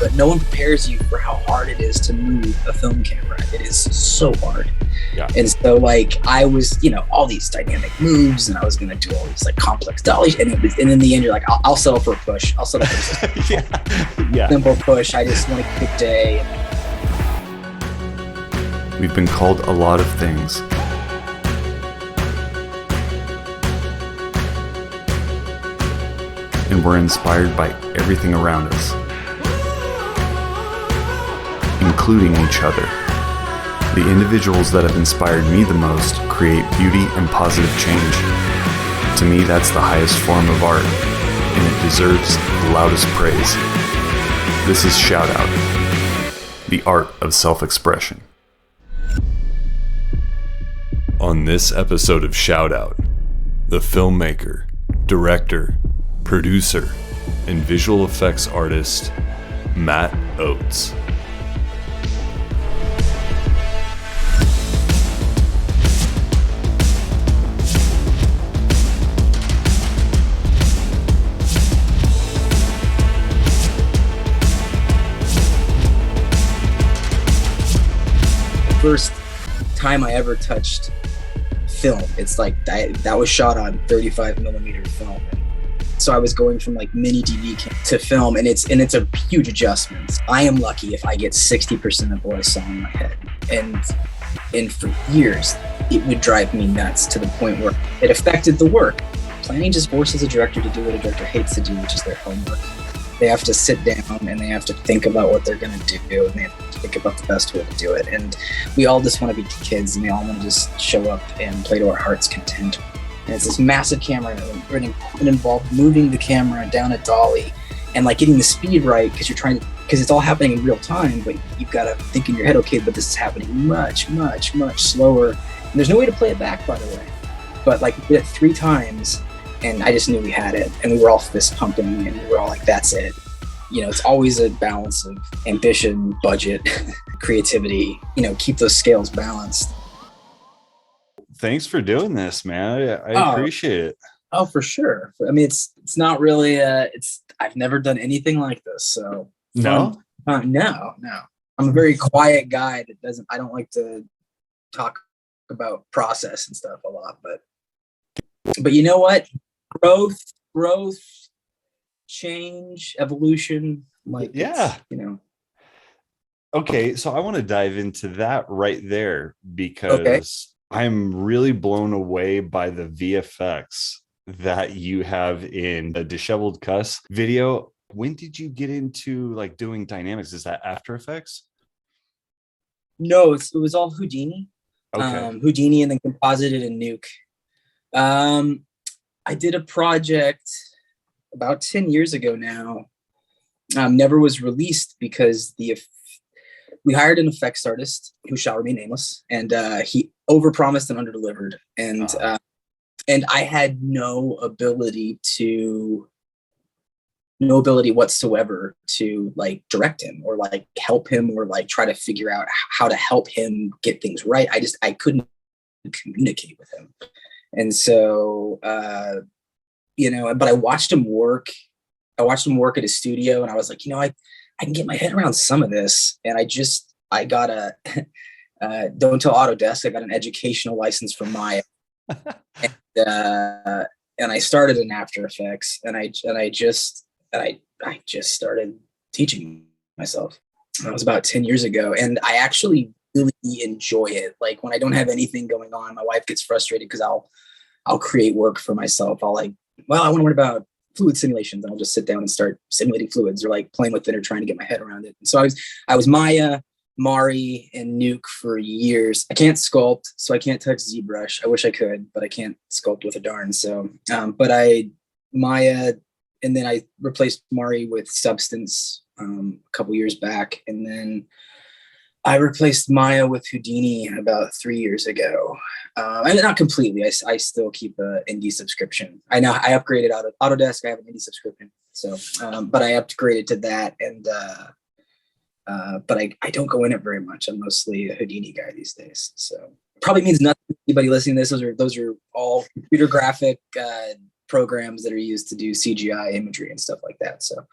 but no one prepares you for how hard it is to move a film camera. It is so hard. Yeah. And so like I was, all these dynamic moves, and I was gonna do all these like complex dollies, and in the end you're like, I'll settle for a push. I'll settle for a simple push. I just want a good day. We've been called a lot of things. And we're inspired by everything around us, including each other. The individuals that have inspired me the most create beauty and positive change. To me, that's the highest form of art, and it deserves the loudest praise. This is Shout Out, the art of self-expression. On this episode of Shout Out, the filmmaker, director, producer, and visual effects artist, Matt Oates. First time I ever touched film, it's like that was shot on 35 millimeter film. So I was going from like mini DV to film, and it's a huge adjustment. I am lucky if I get 60% of what I saw in my head. And for years, it would drive me nuts to the point where it affected the work. Planning just forces a director to do what a director hates to do, which is their homework. They have to sit down and they have to think about what they're going to do, and they have to think about the best way to do it. And we all just want to be kids, and we all want to just show up and play to our heart's content. And it's this massive camera, and it involved moving the camera down a dolly and like getting the speed right, because it's all happening in real time, but you've got to think in your head, okay, but this is happening much, much, much slower. And there's no way to play it back, by the way. But like we did it 3 times, and I just knew we had it, and we were all fist pumping, and we were all like, that's it. It's always a balance of ambition, budget, creativity, keep those scales balanced. Thanks for doing this, man. I appreciate it. Oh, for sure. I mean, it's not really, I've never done anything like this. So no. No. I'm a very quiet guy I don't like to talk about process and stuff a lot, but you know what? Growth, change, evolution. Like, yeah. Okay. So I want to dive into that right there, because I'm really blown away by the VFX that you have in the Disheveled Cuss video. When did you get into like doing dynamics? Is that After Effects? No, it was all Houdini. Okay. Houdini, and then composited in Nuke. I did a project about 10 years ago now. Never was released because we hired an effects artist who shall remain nameless, and he overpromised and underdelivered. And I had no ability whatsoever to like direct him or like help him or like try to figure out how to help him get things right. I couldn't communicate with him. And so, but I watched him work. I watched him work at his studio, and I was like, I can get my head around some of this. And I got don't tell Autodesk, I got an educational license from Maya. And I started in After Effects, and I just started teaching myself. That was about 10 years ago. And I actually really enjoy it. Like when I don't have anything going on, my wife gets frustrated because I'll create work for myself. I want to learn about fluid simulations, and I'll just sit down and start simulating fluids or like playing with it or trying to get my head around it. And so I was Maya, Mari, and Nuke for years. I can't sculpt, so I can't touch ZBrush. I wish I could, but I can't sculpt with a darn. So, Maya, and then I replaced Mari with Substance a couple years back, and then I replaced Maya with Houdini about 3 years ago. Not completely. I still keep an indie subscription. I upgraded out of Autodesk. I have an indie subscription. So, but I upgraded to that, and but I don't go in it very much. I'm mostly a Houdini guy these days. So probably means nothing to anybody listening to this. Those are all computer graphic programs that are used to do CGI imagery and stuff like that. So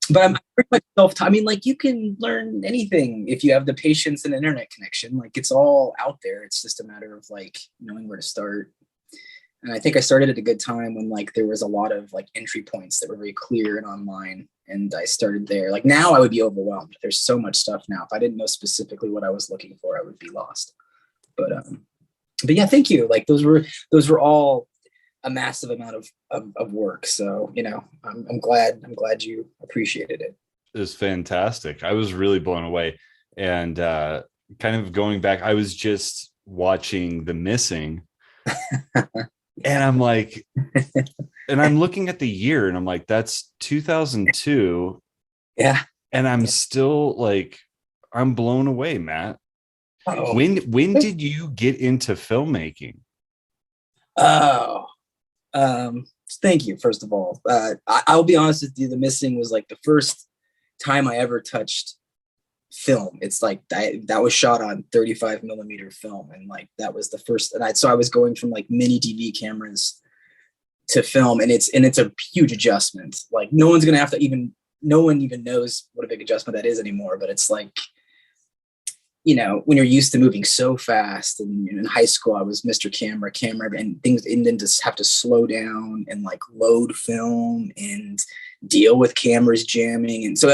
But I'm pretty much self-taught. I mean, like, you can learn anything if you have the patience and internet connection. Like, it's all out there. It's just a matter of like knowing where to start. And I think I started at a good time when like there was a lot of like entry points that were very clear and online. And I started there. Like, now I would be overwhelmed. There's so much stuff now. If I didn't know specifically what I was looking for, I would be lost. But yeah, thank you. Like, those were all a massive amount of work. So, I'm glad you appreciated it. It was fantastic. I was really blown away. And kind of going back, I was just watching The Missing. And I'm like, and I'm looking at the year and I'm like, that's 2002. Yeah. And I'm still like, I'm blown away, Matt. Oh. When did you get into filmmaking? Oh, thank you. First of all, I'll be honest with you. The Missing was like the first time I ever touched film. It's like that was shot on 35 millimeter film, and like that was the first. And I was going from like mini DV cameras to film, and it's a huge adjustment. Like, no one even knows what a big adjustment that is anymore. But it's like, when you're used to moving so fast, and in high school I was Mr. Camera and things, and then just have to slow down and like load film and deal with cameras jamming. And so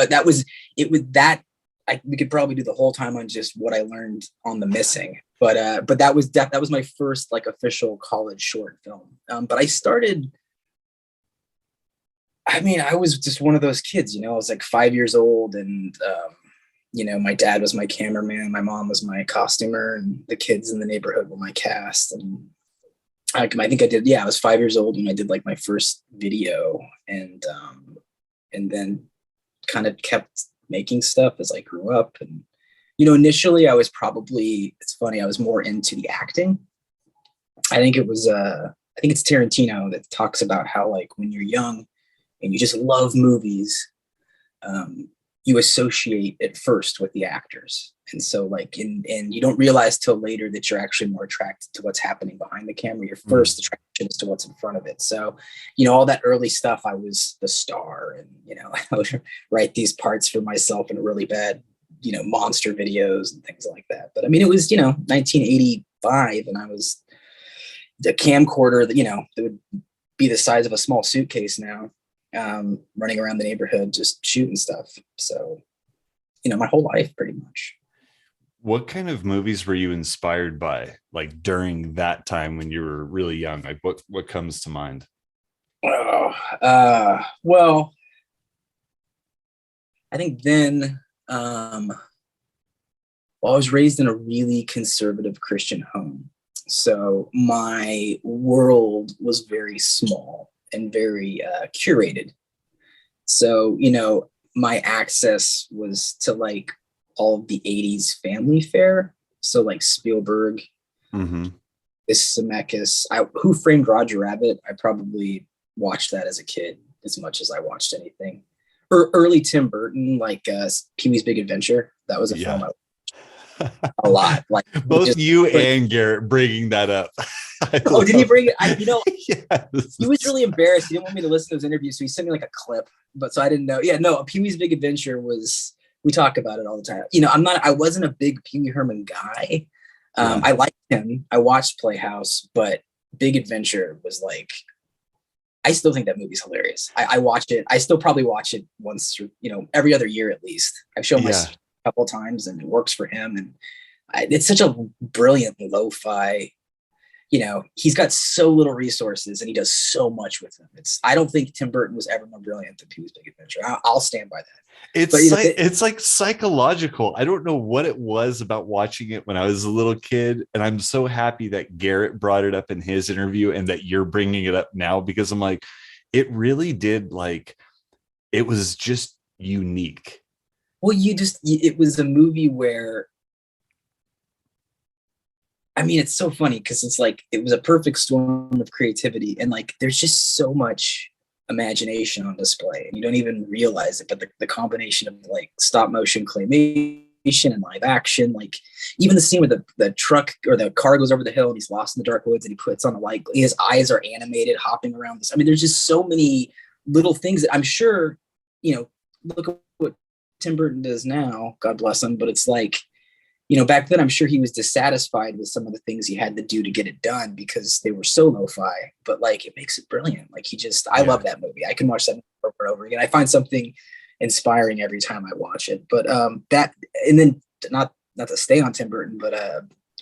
we could probably do the whole time on just what I learned on The Missing. But that was my first like official college short film. But I started, I was just one of those kids, I was like 5 years old, and my dad was my cameraman, my mom was my costumer, and the kids in the neighborhood were my cast. And I think I was 5 years old when I did like my first video, and then kind of kept making stuff as I grew up. And, initially it's funny, I was more into the acting. I think it's Tarantino that talks about how, like, when you're young and you just love movies, you associate at first with the actors. And so like, and you don't realize till later that you're actually more attracted to what's happening behind the camera. Your first attraction is to what's in front of it. So, all that early stuff, I was the star, and, I would write these parts for myself in really bad, monster videos and things like that. But it was, 1985, and I was the camcorder that would be the size of a small suitcase now, running around the neighborhood just shooting stuff. So, my whole life pretty much. What kind of movies were you inspired by, like, during that time when you were really young? Like, what comes to mind? Well, I think then, I was raised in a really conservative Christian home. So my world was very small and very curated. So, my access was to like all of the 80s family fare. So like Spielberg, Zemeckis, Who Framed Roger Rabbit. I probably watched that as a kid as much as I watched anything. Or early Tim Burton, like Pee-wee's Big Adventure. That was a film I watched a lot. Like, both you and Garrett bringing that up. Oh, did he bring it? Yes. He was really embarrassed. He didn't want me to listen to his interview, so he sent me like a clip. But so I didn't know. Yeah, no, Pee-wee's Big Adventure we talk about it all the time. I wasn't a big Pee Wee Herman guy. I liked him. I watched Playhouse, but Big Adventure was like, I still think that movie's hilarious. I watched it. I still probably watch it once, every other year at least. I've shown my a couple of times, and it works for him. And it's such a brilliant lo-fi. He's got so little resources, and he does so much with them. I don't think Tim Burton was ever more brilliant than Pee-wee's Big Adventure. I'll stand by that. It's like psychological. I don't know what it was about watching it when I was a little kid, and I'm so happy that Garrett brought it up in his interview and that you're bringing it up now, because I'm like, it really did, like, it was just unique. Well, it was a movie where, it's so funny because it's like, it was a perfect storm of creativity, and like, there's just so much imagination on display, and you don't even realize it. But the combination of like stop motion claymation and live action, like even the scene where the truck or the car goes over the hill and he's lost in the dark woods and he puts on a light, his eyes are animated hopping around this. There's just so many little things that I'm sure, look at what Tim Burton does now, God bless him, but it's like, back then I'm sure he was dissatisfied with some of the things he had to do to get it done because they were so lo-fi, but like it makes it brilliant. Like I love that movie. I can watch that over and over again. I find something inspiring every time I watch it. But that, and then not to stay on Tim Burton, but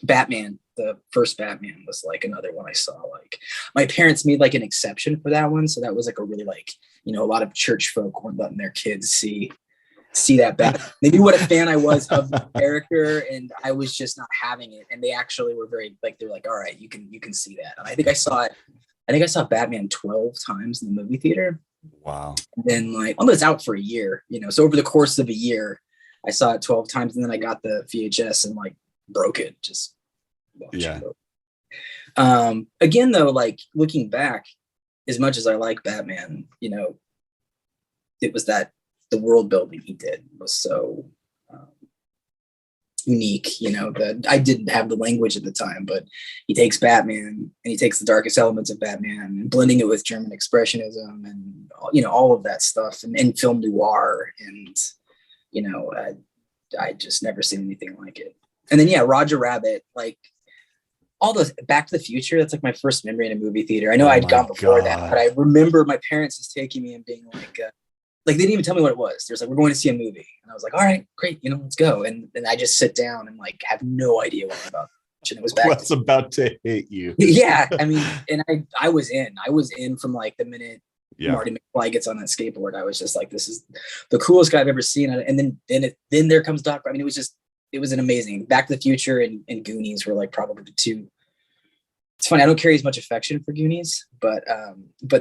Batman, the first Batman was like another one I saw. Like my parents made like an exception for that one. So that was like a really like, a lot of church folk weren't letting their kids see that Batman. They knew what a fan I was of the character, and I was just not having it. And they actually were very like, they're like, all right, you can see that. And I think I saw Batman 12 times in the movie theater. Wow. And then like, it's out for a year, so over the course of a year, I saw it 12 times, and then I got the VHS and like broke it. Just watching it. Again, though, like looking back, as much as I like Batman, it was that the world building he did was so unique, that I didn't have the language at the time, but he takes Batman and he takes the darkest elements of Batman and blending it with German expressionism and, all of that stuff and film noir. And, I just never seen anything like it. And then, Roger Rabbit, like all those Back to the Future, that's like my first memory in a movie theater. I know I'd gone before that, but I remember my parents just taking me and being like they didn't even tell me what it was. They're like, we're going to see a movie. And I was like, all right, great. Let's go. And I just sit down and like, have no idea what I'm about. And it was back. What's about to hit you. Yeah. I mean, and I was in from like the minute Marty McFly gets on that skateboard. I was just like, this is the coolest guy I've ever seen. And then there comes Doc. I mean, it was an amazing. Back to the Future and Goonies were like probably the two. It's funny, I don't carry as much affection for Goonies, but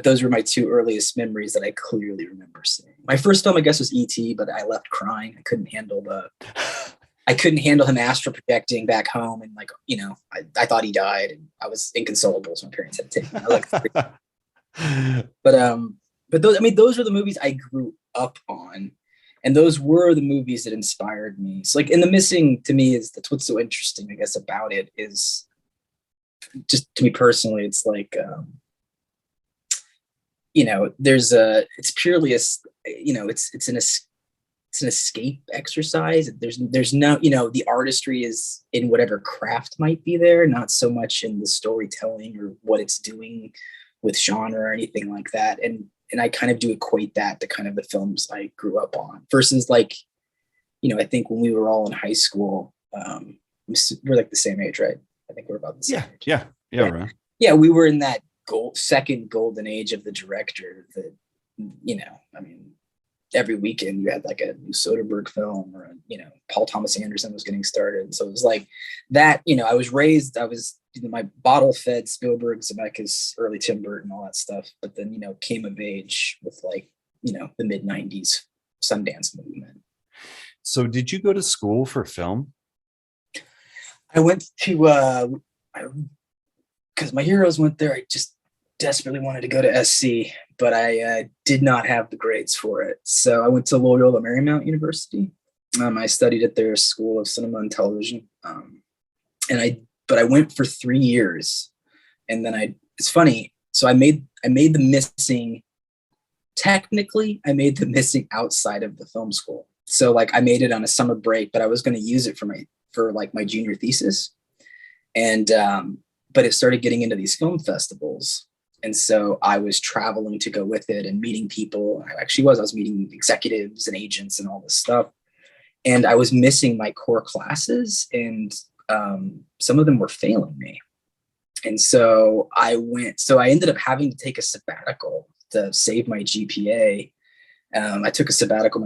those were my two earliest memories that I clearly remember seeing. My first film, I guess, was E.T., but I left crying. I couldn't handle him astral projecting back home, and like, I thought he died, and I was inconsolable, so my parents had to take me. But those are the movies I grew up on, and those were the movies that inspired me. So like, in The Missing, to me, that's what's so interesting, I guess, about it is. Just to me personally, it's like, it's purely it's an escape exercise. There's no, the artistry is in whatever craft might be there, not so much in the storytelling or what it's doing with genre or anything like that. And I kind of do equate that to kind of the films I grew up on versus like, I think when we were all in high school, we're like the same age, right? I think we're about the same age. Yeah, right. Yeah, we were in that second golden age of the director that, every weekend you had like a new Soderbergh film or, Paul Thomas Anderson was getting started. So it was like that, I was my bottle fed Spielberg, Zemeckis, early Tim Burton, all that stuff. But then, came of age with like, the mid 90s Sundance movement. So did you go to school for film? I went to, because my heroes went there. I just desperately wanted to go to SC, but I did not have the grades for it. So I went to Loyola Marymount University. I studied at their School of Cinema and Television. But I went for 3 years. And then it's funny. So I made The Missing, technically I made The Missing outside of the film school. So like I made it on a summer break, but I was going to use it for my junior thesis. And, but it started getting into these film festivals. And so I was traveling to go with it and meeting people. I was meeting executives and agents and all this stuff. And I was missing my core classes, and some of them were failing me. And so I ended up having to take a sabbatical to save my GPA. I took a sabbatical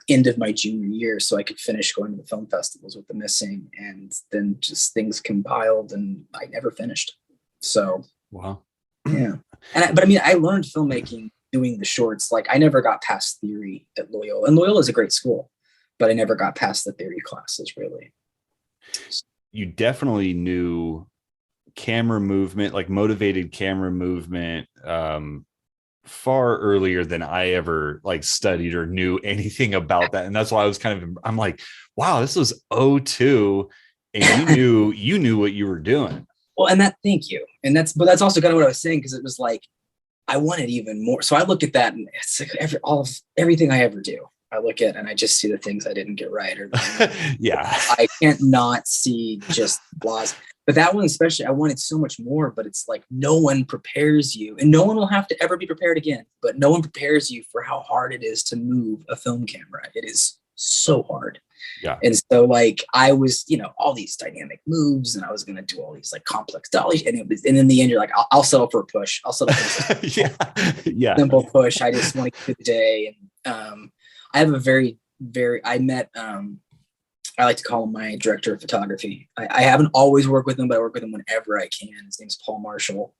end of my junior year so I could finish going to the film festivals with The Missing, and then just things compiled and I never finished. So, wow. Yeah. But I learned filmmaking doing the shorts. Like I never got past theory at Loyola, and Loyola is a great school, but I never got past the theory classes really. You definitely knew camera movement, like motivated camera movement, far earlier than I ever like studied or knew anything about that. And that's why I'm like, wow, this was 2002 and you knew what you were doing. Well, thank you. But that's also kind of what I was saying. Cause it was like, I wanted even more. So I look at that, and it's like everything I ever do, I look at and I just see the things I didn't get right, or yeah, I can't not see just flaws. But that one especially, I wanted so much more, but it's like no one prepares you, and no one will have to ever be prepared again, but no one prepares you for how hard it is to move a film camera. It is so hard. yeah. And so like I was, all these dynamic moves, and I was going to do all these like complex dollies. And in the end, you're like, I'll settle for a push. I'll settle for a yeah. simple push. I just want to get through the day. And I have a I met, I like to call him my director of photography. I haven't always worked with him, but I work with him whenever I can. His name's Paul Marshall.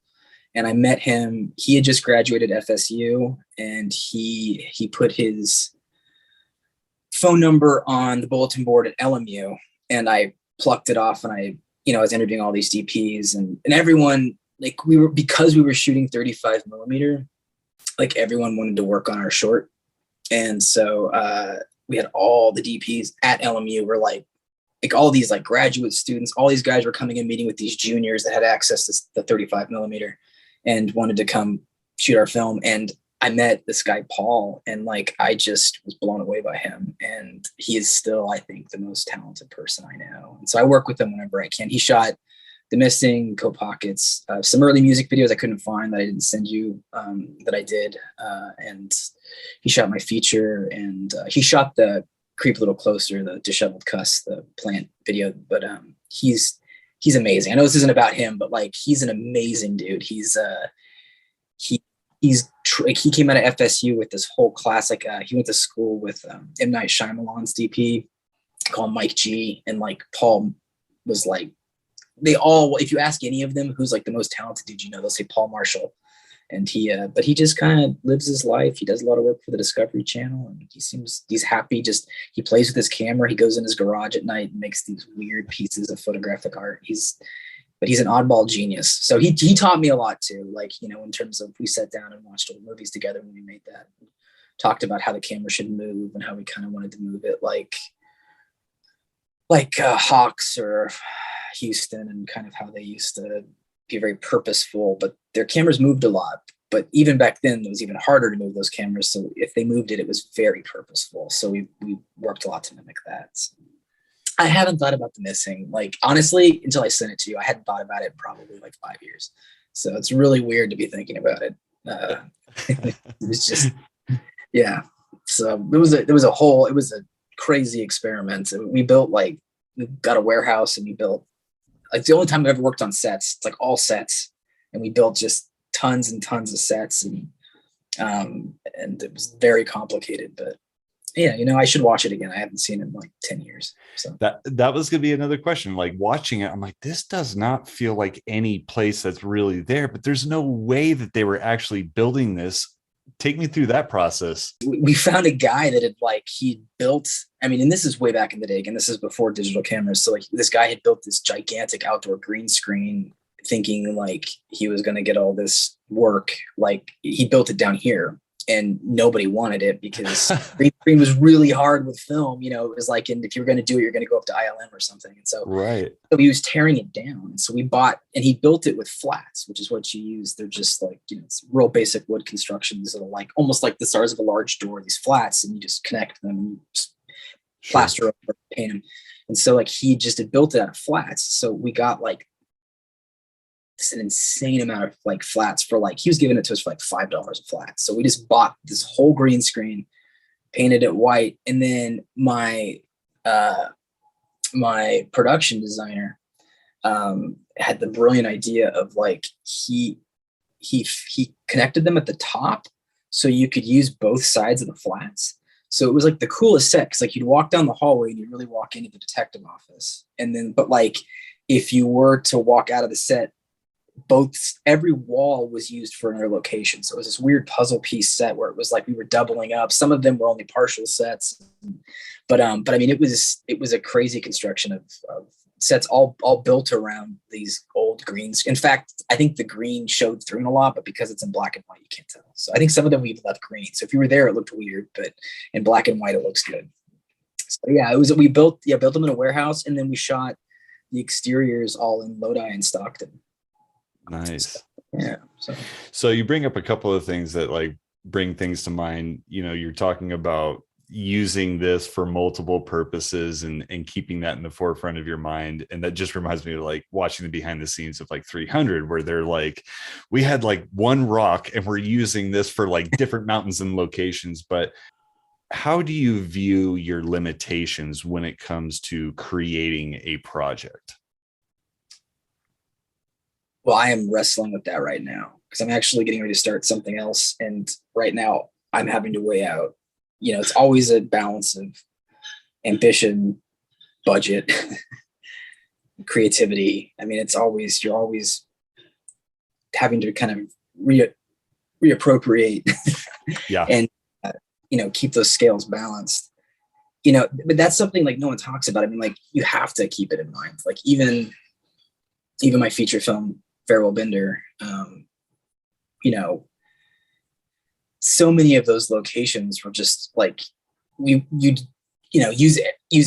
And I met him. He had just graduated FSU, and he put his phone number on the bulletin board at LMU, and I plucked it off, and I was interviewing all these DPs, and everyone, like because we were shooting 35 millimeter, like everyone wanted to work on our short. And so we had all the DPs at LMU were like all these like graduate students, all these guys were coming and meeting with these juniors that had access to the 35 millimeter and wanted to come shoot our film. And I met this guy, Paul, and like, I just was blown away by him. And he is still, I think, the most talented person I know. And so I work with him whenever I can. He shot The Missing, Coat Pockets, some early music videos I couldn't find that I didn't send you, that I did. And he shot my feature, and he shot the Creep a Little Closer, the Disheveled Cuss, the plant video. But he's amazing. I know this isn't about him, but like, he's an amazing dude. He came out of FSU with this whole classic. He went to school with M. Night Shyamalan's DP called Mike G. And like Paul was like, if you ask any of them who's like the most talented dude, they'll say Paul Marshall. And but he just kind of lives his life. He does a lot of work for the Discovery Channel, and he's happy. He plays with his camera. He goes in his garage at night and makes these weird pieces of photographic art. But he's an oddball genius. So he taught me a lot too. Like, in terms of, we sat down and watched old movies together when we made that, talked about how the camera should move and how we kind of wanted to move it like Hawks or Houston, and kind of how they used to be very purposeful, but their cameras moved a lot. But even back then, it was even harder to move those cameras. So if they moved it was very purposeful. So we worked a lot to mimic that. I haven't thought about The Missing, like, honestly, until I sent it to you. I hadn't thought about it in probably like 5 years. So it's really weird to be thinking about it. It was just, yeah. So it was a crazy experiment. We got a warehouse, and we built, like, the only time I've ever worked on sets. It's like all sets, and we built just tons and tons of sets, and it was very complicated, but yeah, I should watch it again. I haven't seen it in like 10 years. So that was going to be another question. Like, watching it, I'm like, this does not feel like any place that's really there, but there's no way that they were actually building this. Take me through that process. We found a guy that he built, and this is way back in the day, and this is before digital cameras. So like, this guy had built this gigantic outdoor green screen, thinking like he was going to get all this work. Like, he built it down here, and nobody wanted it because green screen was really hard with film. It was like, and if you were going to do it, you're going to go up to ILM or something. And so, right. So he was tearing it down. And so we bought, and he built it with flats, which is what you use. They're just like, it's real basic wood constructions that are like almost like the stars of a large door, these flats, and you just connect them and just plaster over, paint them. And so like, he just had built it out of flats. So we got like an insane amount of like flats for like, he was giving it to us for like $5 a flat. So we just bought this whole green screen, painted it white. And then my production designer had the brilliant idea of like, he connected them at the top so you could use both sides of the flats. So it was like the coolest set, because like, you'd walk down the hallway and you'd really walk into the detective office. And then, but like, if you were to walk out of the set, every wall was used for another location. So it was this weird puzzle piece set where it was like we were doubling up. Some of them were only partial sets, but it was a crazy construction of sets all built around these old greens. In fact, I think the green showed through in a lot, but because it's in black and white, you can't tell. So I think some of them we've left green. So if you were there, it looked weird, but in black and white, it looks good. So yeah, we built them in a warehouse, and then we shot the exteriors all in Lodi and Stockton. Nice. Yeah. So you bring up a couple of things that like bring things to mind. You know, you're talking about using this for multiple purposes and keeping that in the forefront of your mind. And that just reminds me of like watching the behind the scenes of like 300, where they're like, we had like one rock and we're using this for like different mountains and locations. But how do you view your limitations when it comes to creating a project? Well, I am wrestling with that right now because I'm actually getting ready to start something else. And right now I'm having to weigh out, it's always a balance of ambition, budget, creativity. I mean, you're always having to kind of reappropriate Yeah. and, keep those scales balanced, but that's something like no one talks about. I mean, like you have to keep it in mind. Like even my feature film, Farewell Bender, so many of those locations were just like use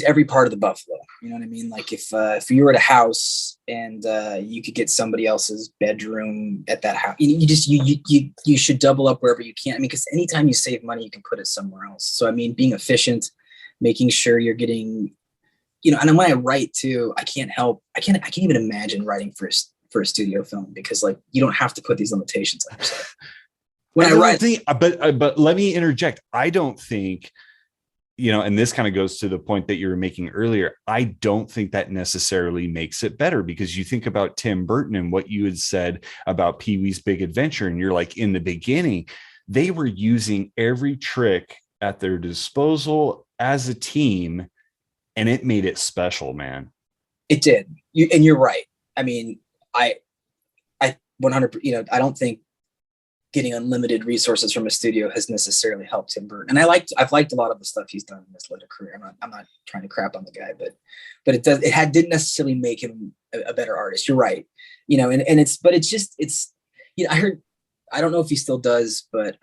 every part of the buffalo. You know what I mean? Like if you were at a house and you could get somebody else's bedroom at that house, you should double up wherever you can. I mean, because anytime you save money, you can put it somewhere else. So I mean, being efficient, making sure you're getting, and when I write too, I can't even imagine writing for a studio film because like you don't have to put these limitations on yourself. When I write, but let me interject. I don't think, and this kind of goes to the point that you were making earlier. I don't think that necessarily makes it better, because you think about Tim Burton and what you had said about Pee-wee's Big Adventure. And you're like, in the beginning, they were using every trick at their disposal as a team, and it made it special, man. It did. And you're right. I mean, I 100%, I don't think getting unlimited resources from a studio has necessarily helped Tim Burton. And I've liked a lot of the stuff he's done in his later career. I'm not trying to crap on the guy, but didn't necessarily make him a better artist. You're right. I don't know if he still does, but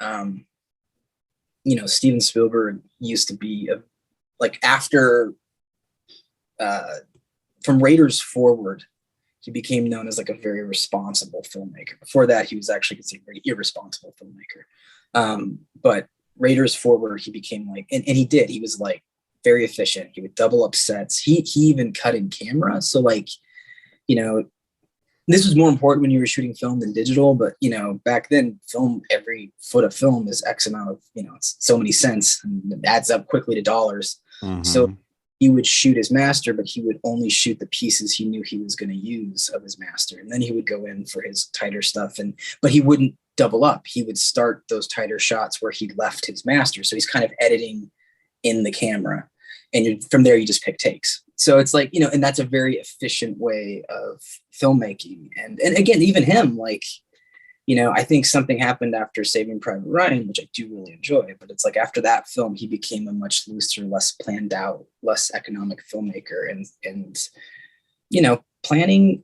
Steven Spielberg used to be after from Raiders forward, he became known as like a very responsible filmmaker. Before that, he was actually considered a very irresponsible filmmaker. But Raiders forward, he became like, and he was like very efficient. He would double up sets. He even cut in camera. So like, this was more important when you were shooting film than digital, but back then every foot of film is X amount of, it's so many cents and it adds up quickly to dollars. Mm-hmm. So he would shoot his master, but he would only shoot the pieces he knew he was going to use of his master. And then he would go in for his tighter stuff. But he wouldn't double up. He would start those tighter shots where he left his master. So he's kind of editing in the camera. And from there, you just pick takes. So it's like, and that's a very efficient way of filmmaking. And again, even him, like, I think something happened after Saving Private Ryan, which I do really enjoy, but it's like after that film, he became a much looser, less planned out, less economic filmmaker. And planning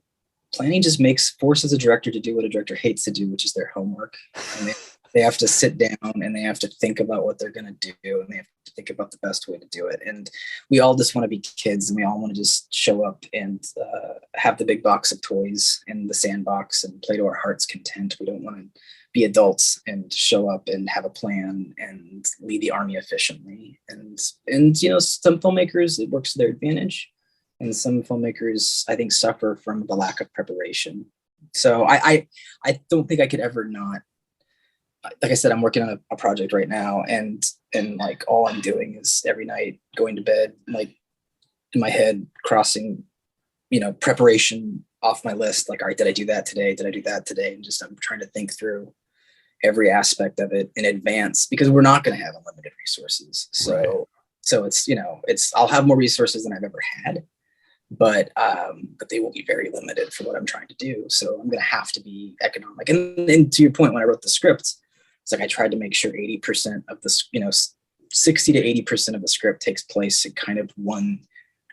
just forces a director to do what a director hates to do, which is their homework. And they have to sit down and they have to think about what they're going to do. And they have to think about the best way to do it. And we all just want to be kids, and we all want to just show up and have the big box of toys in the sandbox and play to our heart's content. We don't want to be adults and show up and have a plan and lead the army efficiently. And some filmmakers, it works to their advantage. And some filmmakers, I think, suffer from the lack of preparation. So I don't think I could ever not. Like I said, I'm working on a project right now, and like all I'm doing is every night going to bed, like in my head, crossing, preparation off my list. Like, all right, did I do that today? Did I do that today? And just, I'm trying to think through every aspect of it in advance, because we're not going to have unlimited resources. So it's, I'll have more resources than I've ever had, but they will be very limited for what I'm trying to do. So I'm going to have to be economic. And to your point, when I wrote the script, it's like I tried to make sure 80% of the, 60 to 80% of the script takes place in kind of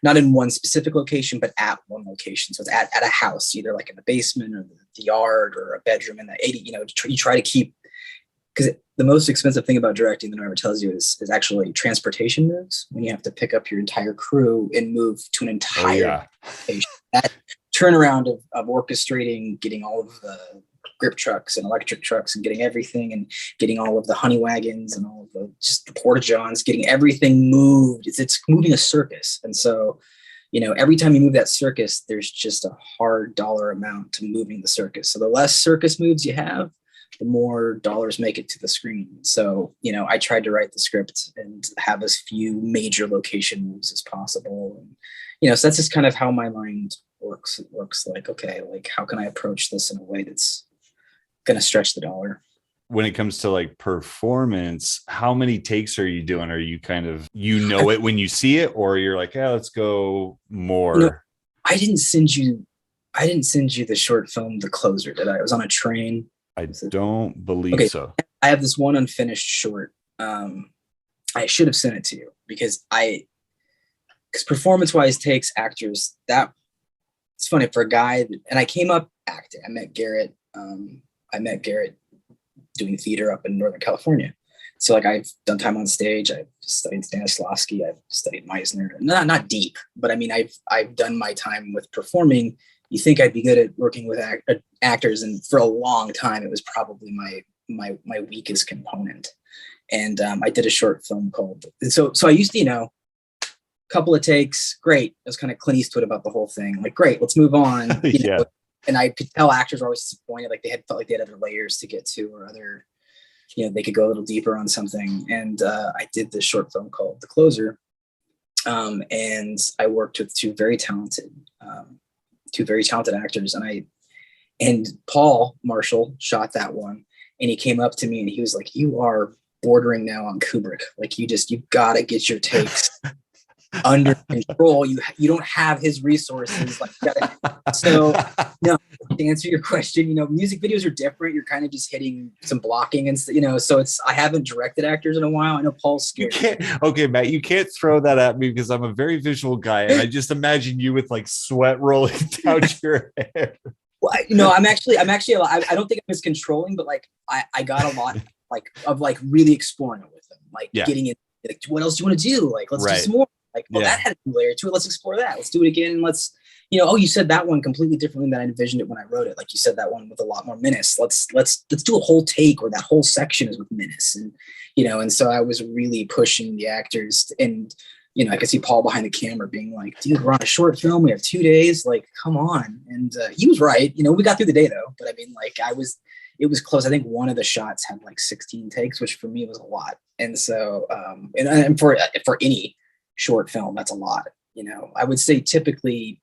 not in one specific location, but at one location. So it's at a house, either like in the basement or the yard or a bedroom. And the 80, you try to keep, because the most expensive thing about directing that no one ever tells you is actually transportation moves, when you have to pick up your entire crew and move to an entire location. That turnaround of orchestrating, getting all of the grip trucks and electric trucks and getting everything and getting all of the honey wagons and all of the just the porta johns, getting everything moved. It's moving a circus. And so, every time you move that circus, there's just a hard dollar amount to moving the circus. So the less circus moves you have, the more dollars make it to the screen. So, I tried to write the script and have as few major location moves as possible. And, so that's just kind of how my mind works. It works like, okay, like how can I approach this in a way that's going to stretch the dollar? When it comes to like performance, how many takes are you doing? Are you kind of, it when you see it, or you're like, yeah, let's go more? I didn't send you the short film, The Closer, did I? I was on a train. I don't believe so. I have this one unfinished short. I should have sent it to you because performance-wise takes, actors, that it's funny for a guy and I came up acting. I met Garrett doing theater up in Northern California. So like I've done time on stage. I've studied Stanislavski. I've studied Meisner. Not deep, but I mean, I've done my time with performing. You think I'd be good at working with actors, and for a long time, it was probably my weakest component. And I did a short film called. So I used to, couple of takes, great. It was kind of Clint Eastwood about the whole thing. Like, great, let's move on. Yeah. And I could tell actors were always disappointed, like felt like they had other layers to get to, or other, they could go a little deeper on something. And I did this short film called The Closer, and I worked with two very talented actors, and Paul Marshall shot that one, and he came up to me and he was like, "You are bordering now on Kubrick. Like you've got to get your takes." Under control. You don't have his resources. So no, to answer your question, music videos are different. You're kind of just hitting some blocking and so I haven't directed actors in a while. I know Paul's scared. Okay, Matt, you can't throw that at me because I'm a very visual guy and I just imagine you with like sweat rolling down your hair. Well, I'm actually I don't think I'm as controlling, but like I got a lot of really exploring it with them, getting in, like, what else do you want to do? Like, let's do some more. Like, that had a new layer to it. Let's explore that. Let's do it again. And let's, you said that one completely differently than I envisioned it when I wrote it. Like you said that one with a lot more menace. Let's do a whole take where that whole section is with menace. And, and so I was really pushing the actors, and, I could see Paul behind the camera being like, dude, we're on a short film. We have 2 days. Like, come on. And he was right. We got through the day though. But I mean, it was close. I think one of the shots had like 16 takes, which for me was a lot. And so, and for any short film, that's a lot. I would say typically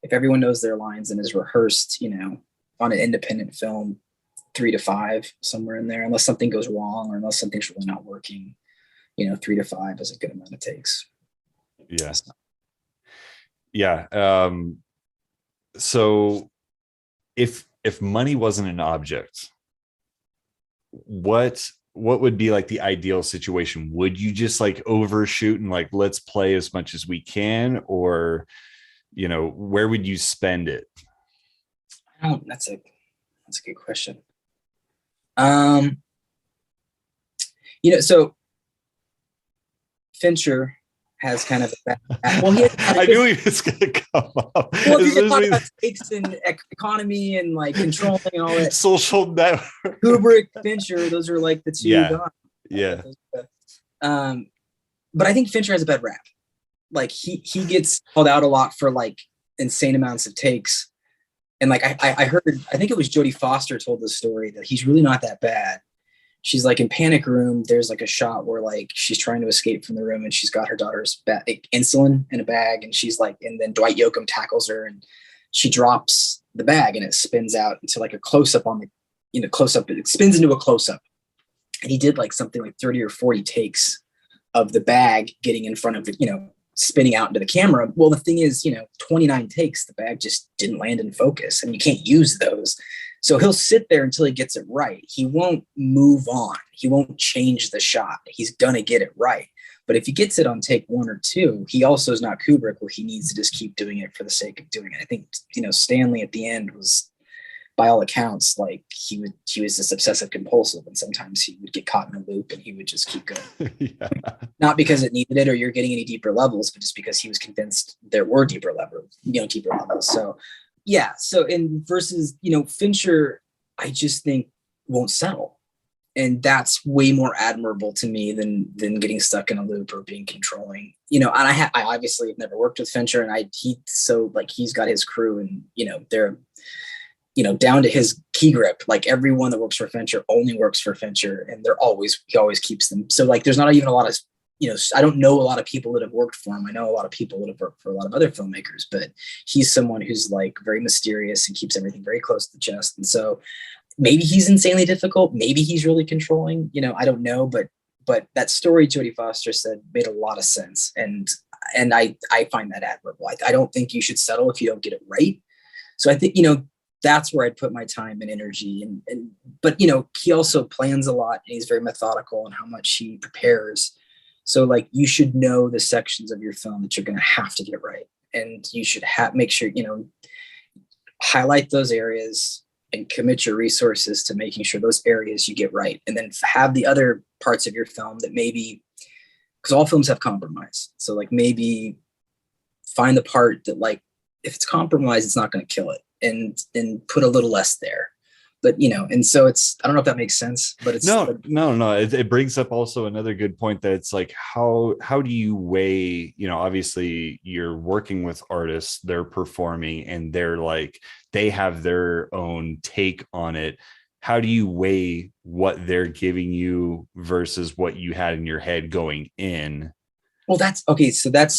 if everyone knows their lines and is rehearsed, on an independent film, 3 to 5, somewhere in there, unless something goes wrong or unless something's really not working, 3 to 5 is a good amount of takes. Yeah. So if money wasn't an object, what would be like the ideal situation? Would you just like overshoot and like, let's play as much as we can, or, where would you spend it? That's a good question. So Fincher has kind of I knew he was going to come up. Well, if you talk about stakes and economy and like controlling and all that, social network, Kubrick, Fincher, those are like the two. Yeah. But I think Fincher has a bad rap. Like he gets called out a lot for like insane amounts of takes, and like I heard, I think it was Jodie Foster told the story that he's really not that bad. She's like in Panic Room, there's like a shot where like she's trying to escape from the room and she's got her daughter's insulin in a bag, and she's like, and then Dwight Yoakam tackles her and she drops the bag and it spins out into like a close-up on the close-up. It spins into a close-up. And he did like something like 30 or 40 takes of the bag getting in front of the, spinning out into the camera. Well, the thing is, 29 takes, the bag just didn't land in focus and you can't use those. So he'll sit there until he gets it right. He won't move on. He won't change the shot. He's going to get it right. But if he gets it on take 1 or 2, he also is not Kubrick, where he needs to just keep doing it for the sake of doing it. I think, Stanley at the end was, by all accounts, like he was just obsessive compulsive, and sometimes he would get caught in a loop and he would just keep going. Yeah. Not because it needed it or you're getting any deeper levels, but just because he was convinced there were deeper levels. So yeah. So, and versus, Fincher, I just think won't settle. And that's way more admirable to me than getting stuck in a loop or being controlling, and I obviously have never worked with Fincher, and he's got his crew, and they're down to his key grip. Like everyone that works for Fincher only works for Fincher, and he always keeps them. So like there's not even a lot of, I don't know a lot of people that have worked for him. I know a lot of people that have worked for a lot of other filmmakers, but he's someone who's like very mysterious and keeps everything very close to the chest. And so maybe he's insanely difficult. Maybe he's really controlling, I don't know, but that story Jodie Foster said made a lot of sense. And I find that admirable. I don't think you should settle if you don't get it right. So I think, that's where I'd put my time and energy. But he also plans a lot, and he's very methodical in how much he prepares. So like you should know the sections of your film that you're going to have to get right. And you should make sure, highlight those areas and commit your resources to making sure those areas you get right. And then have the other parts of your film that maybe, because all films have compromise. So like maybe find the part that like, if it's compromised, it's not going to kill it, and put a little less there. But, and so I don't know if that makes sense, but it's no. It brings up also another good point, that it's like, how do you weigh, obviously you're working with artists, they're performing, and they're like, they have their own take on it. How do you weigh what they're giving you versus what you had in your head going in? Well, that's okay. So that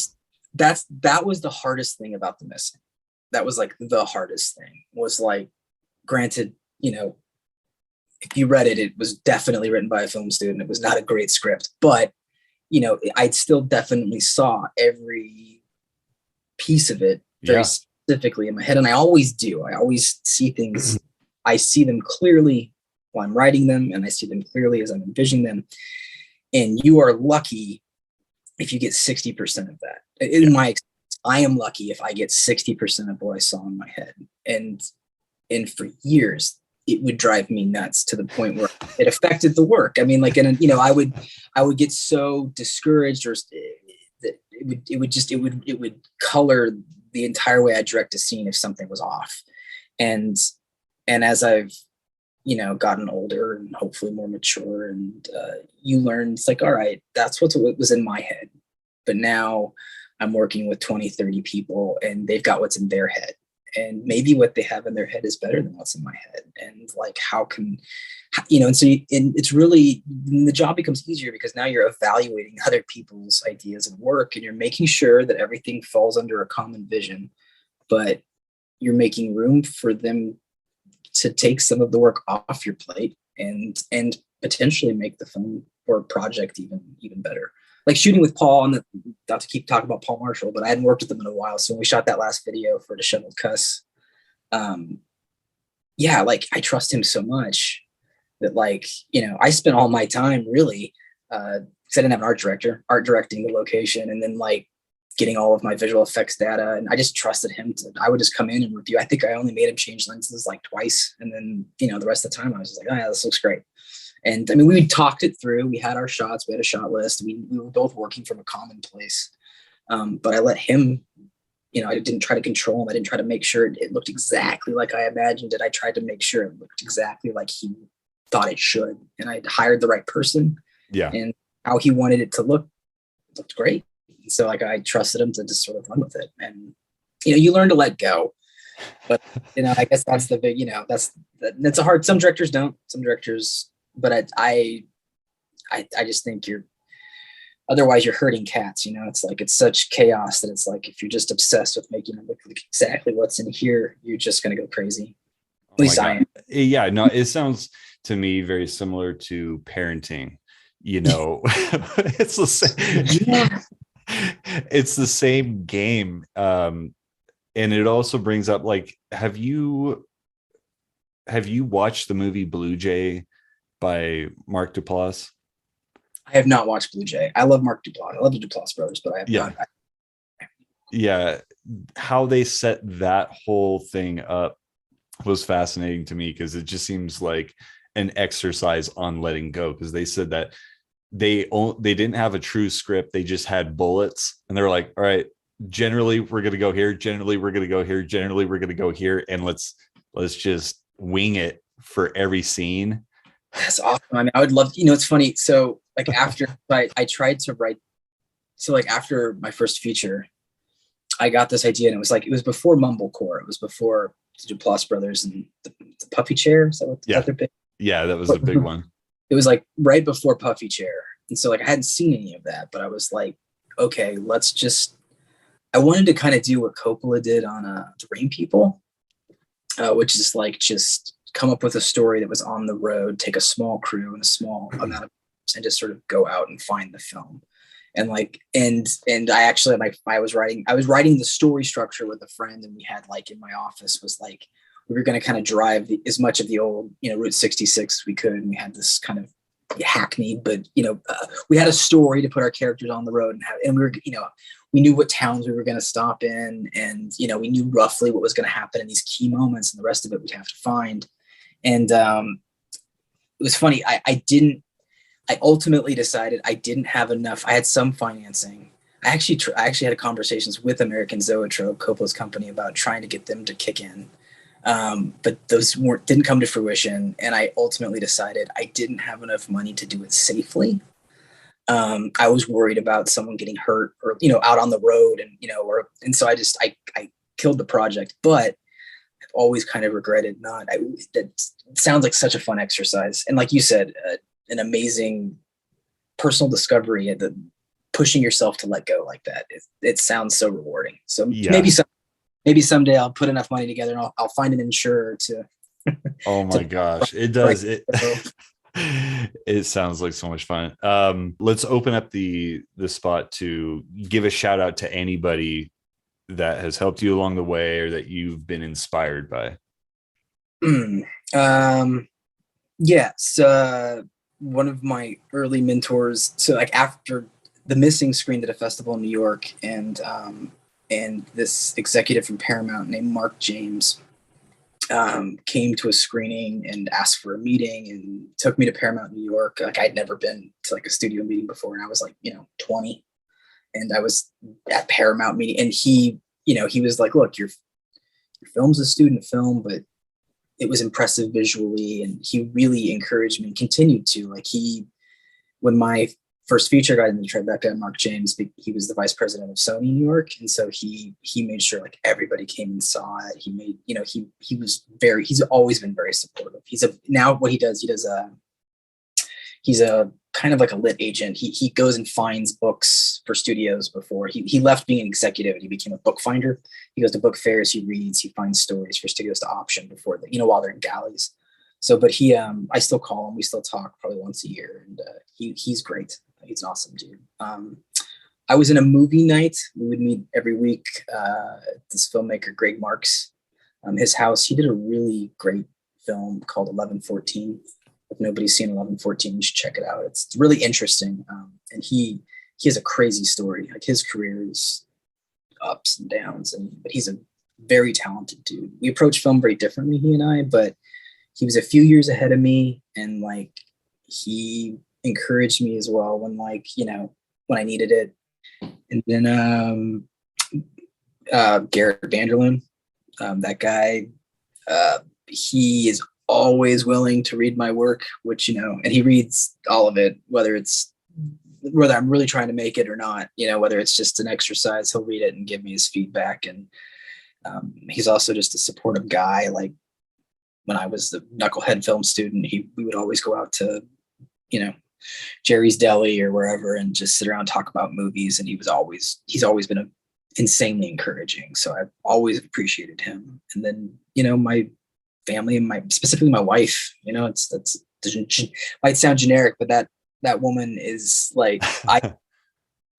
was the hardest thing about The Missing. That was like the hardest thing, was like, granted, if you read it, it was definitely written by a film student. It was not a great script, but, I still definitely saw every piece of it very specifically in my head. And I always do. I always see things. I see them clearly while I'm writing them, and I see them clearly as I'm envisioning them. And you are lucky if you get 60% of that. In my experience, I am lucky if I get 60% of what I saw in my head. And for years, it would drive me nuts to the point where it affected the work. I mean, like, I would get so discouraged, or that it would color the entire way I direct a scene if something was off. And as I've, gotten older and hopefully more mature, and you learn, it's like, all right, that's what was in my head. But now I'm working with 20, 30 people, and they've got what's in their head. And maybe what they have in their head is better than what's in my head. And like, and so it's really, the job becomes easier because now you're evaluating other people's ideas and work, and you're making sure that everything falls under a common vision, but you're making room for them to take some of the work off your plate and potentially make the film or project even better. Like shooting with Paul, and not to keep talking about Paul Marshall, but I hadn't worked with him in a while. So when we shot that last video for Disheveled Cuss, like I trust him so much that, like, I spent all my time really, because I didn't have an art director, art directing the location, and then like getting all of my visual effects data. And I just trusted him I would just come in and review. I think I only made him change lenses like twice. And then, the rest of the time I was just like, oh yeah, this looks great. And I mean, we talked it through. We had our shots. We had a shot list. We were both working from a common place. But I let him, I didn't try to control him. I didn't try to make sure it looked exactly like I imagined it. I tried to make sure it looked exactly like he thought it should. And I hired the right person. Yeah. And how he wanted it to look looked great. And so like I trusted him to just sort of run with it. And, you learn to let go. But, I guess that's the big, that's a hard, some directors don't, some directors, but I just think otherwise you're hurting cats, it's like, it's such chaos that it's like, if you're just obsessed with making it look like exactly what's in here, you're just going to go crazy. At least I am. Yeah, no, it sounds to me very similar to parenting, it's the same. Yeah. It's the same game. And it also brings up, like, have you watched the movie Blue Jay by Mark Duplass? I have not watched Blue Jay. I love Mark Duplass. I love the Duplass brothers, but I have not. Yeah. How they set that whole thing up was fascinating to me, because it just seems like an exercise on letting go, because they said that they didn't have a true script. They just had bullets, and they're like, all right, generally we're going to go here. Generally we're going to go here. Generally we're going to go here. And let's just wing it for every scene. That's awesome. I mean, I would love, it's funny. So like after I tried to write, so like after my first feature, I got this idea, and it was before Mumblecore. It was before the Duplass brothers and the Puffy Chair. Is that what they're big? Yeah, that was a big one. It was like right before Puffy Chair. And so like I hadn't seen any of that, but I was like, okay, I wanted to kind of do what Coppola did on The Rain People, which is like just come up with a story that was on the road, take a small crew and a small amount of, and just sort of go out and find the film. And like, and I actually, like, I was writing the story structure with a friend, and we had like in my office was like, we were going to kind of drive as much of the old, Route 66 as we could. And we had this kind of hackneyed, but, we had a story to put our characters on the road and we were, we knew what towns we were going to stop in, and, we knew roughly what was going to happen in these key moments, and the rest of it we'd have to find. And it was funny. I ultimately decided I didn't have enough. I had some financing. I actually had conversations with American Zoetrope, Coppola's company, about trying to get them to kick in. But those didn't come to fruition. And I ultimately decided I didn't have enough money to do it safely. I was worried about someone getting hurt or, out on the road, and so I killed the project, but I've always kind of regretted that sounds like such a fun exercise. And like you said, an amazing personal discovery, and the pushing yourself to let go like that. It sounds so rewarding. So maybe someday I'll put enough money together, and I'll find an insurer to. Oh my gosh, it does. It sounds like so much fun. Let's open up the spot to give a shout out to anybody that has helped you along the way or that you've been inspired by. Yes. One of my early mentors. So like after The Missing screened at a festival in New York, and this executive from Paramount named Mark James came to a screening and asked for a meeting, and took me to Paramount New York. Like I'd never been to like a studio meeting before, and I was like, 20, and I was at Paramount meeting, and he was like, look, your film's a student film, but it was impressive visually. And he really encouraged me and continued to, like, when my first feature got into the Tribeca, Mark James, he was the vice president of Sony New York. And so he made sure like everybody came and saw it. He made, he's always been very supportive. Now what he does, he's a kind of like a lit agent. He goes and finds books for studios before he left being an executive, and he became a book finder. He goes to book fairs, he reads, he finds stories for studios to option before while they're in galleys. So, but I still call him, we still talk probably once a year, and he's great. He's an awesome dude. I was in a movie night. We would meet every week. This filmmaker, Greg Marks, his house, he did a really great film called 1114. If nobody's seen 1114, you should check it out. It's really interesting. And he has a crazy story. Like his career is ups and downs, but he's a very talented dude. We approach film very differently, he and I, but he was a few years ahead of me, and like he encouraged me as well when when I needed it. And then Garrett Vanderloon, that guy, he is always willing to read my work, which and he reads all of it, whether I'm really trying to make it or not, whether it's just an exercise, he'll read it and give me his feedback. And he's also just a supportive guy. Like when I was the Knucklehead film student, we would always go out to Jerry's Deli or wherever and just sit around and talk about movies, and he's always been insanely encouraging. So I've always appreciated him. And then my family and specifically my wife, that's might sound generic, but that woman is like,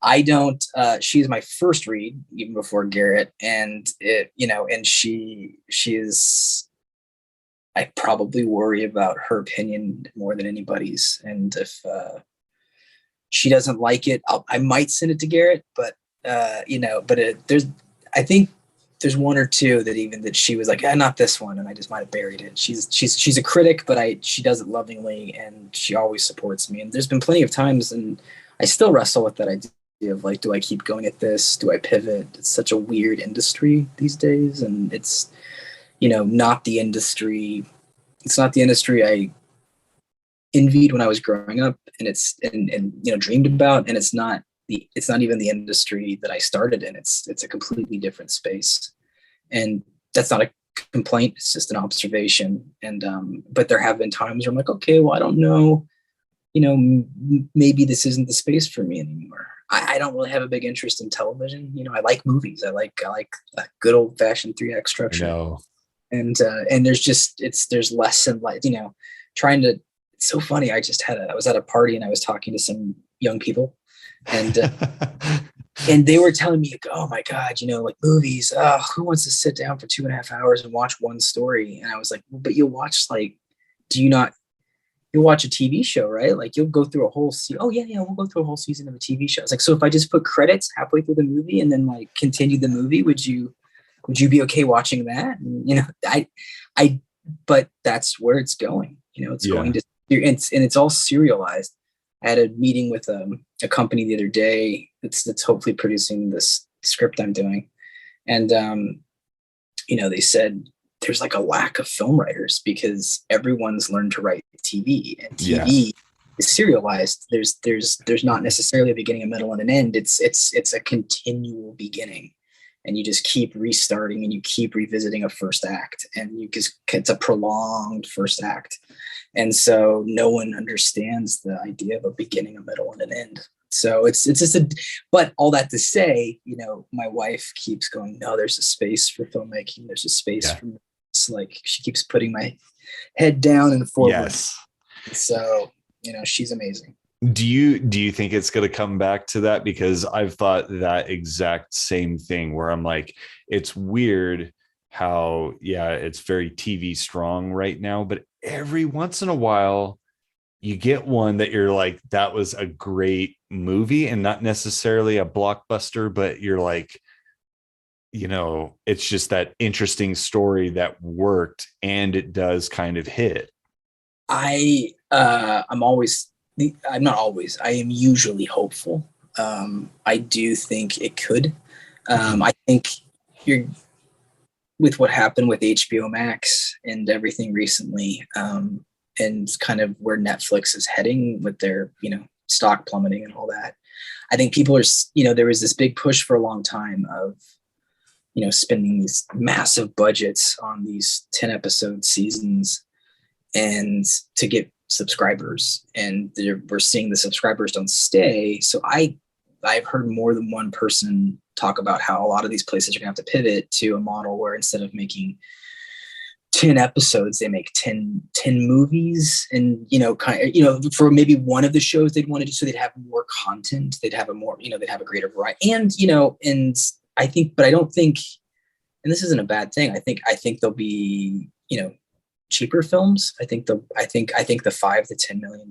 I don't, she's my first read even before Garrett. And and she is, I probably worry about her opinion more than anybody's. And if she doesn't like it, I might send it to Garrett, but I think there's one or two that she was like, not this one. And I just might've buried it. She's a critic, but she does it lovingly, and she always supports me. And there's been plenty of times, and I still wrestle with that idea of like, do I keep going at this? Do I pivot? It's such a weird industry these days. And it's, not the industry, It's not the industry I envied when I was growing up, and dreamed about, and it's not even the industry that I started in. It's a completely different space, and that's not a complaint. It's just an observation. And but there have been times where I'm like, okay, well, I don't know, maybe this isn't the space for me anymore. I don't really have a big interest in television. I like movies. I like a good old fashioned 3 act structure. No. And there's less and like, trying to, it's so funny. I was at a party and I was talking to some young people, and and they were telling me, oh my God, like movies, who wants to sit down for 2.5 hours and watch one story? And I was like, well, but you'll watch you'll watch a TV show, right? Like you'll go through a whole oh yeah, we'll go through a whole season of a TV show. It's like, so if I just put credits halfway through the movie and then like continue the movie, would you be okay watching that? And, but that's where it's going. It's going to, and it's all serialized. I had a meeting with a company the other day that's hopefully producing this script I'm doing. And, they said there's like a lack of film writers because everyone's learned to write TV, and TV is serialized. There's not necessarily a beginning, a middle, and an end. It's a continual beginning. And you just keep restarting and you keep revisiting a first act, and it's a prolonged first act. And so no one understands the idea of a beginning, a middle, and an end. So it's just but all that to say, my wife keeps going, no, there's a space for filmmaking. There's a space for, it's like, she keeps putting my head down and forward. Yes. So, she's amazing. Do you think it's going to come back to that? Because I've thought that exact same thing, where I'm like, it's weird how, it's very TV strong right now, but every once in a while you get one that you're like, that was a great movie, and not necessarily a blockbuster, but you're like, it's just that interesting story that worked, and it does kind of hit. I'm not always. I am usually hopeful. I do think it could. I think with what happened with HBO Max and everything recently, and kind of where Netflix is heading with their, stock plummeting and all that. I think people are, there was this big push for a long time of, spending these massive budgets on these 10 episode seasons and to get subscribers, and we're seeing the subscribers don't stay. So I've heard more than one person talk about how a lot of these places are gonna have to pivot to a model where instead of making 10 episodes, they make 10 movies, and for maybe one of the shows they'd want to do, so they'd have more content, they'd have they'd have a greater variety, and I think, but I don't think, and this isn't a bad thing, I think there'll be cheaper films. I think the $5 to $10 million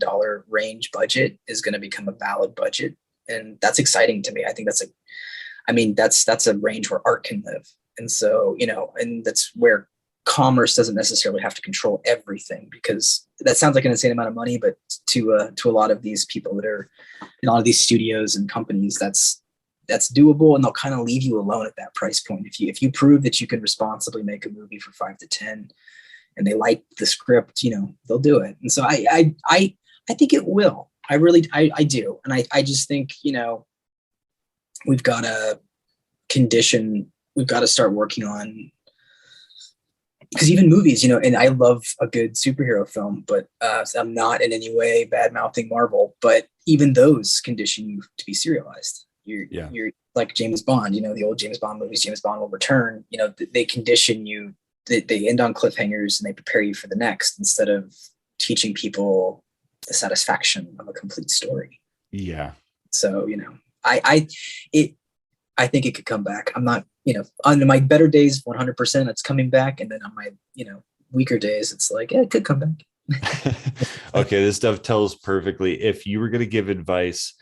range budget is going to become a valid budget, and that's exciting to me. I think that's a range where art can live, and so and that's where commerce doesn't necessarily have to control everything, because that sounds like an insane amount of money, but to a lot of these people that are in a lot of these studios and companies, that's doable, and they'll kind of leave you alone at that price point. If you prove that you can responsibly make a movie for 5 to 10, and they like the script, they'll do it. And so I think it will. I really do. And I just think, we've got to start working on, because even movies, and I love a good superhero film, but I'm not in any way bad mouthing Marvel, but even those condition you to be serialized. You're like James Bond, the old James Bond movies, James Bond Will Return, they condition you, they end on cliffhangers, and they prepare you for the next, instead of teaching people the satisfaction of a complete story. Yeah. So, I think it could come back. I'm not, on my better days, 100% it's coming back. And then on my, weaker days, it's like, it could come back. Okay. This dovetails perfectly. If you were going to give advice,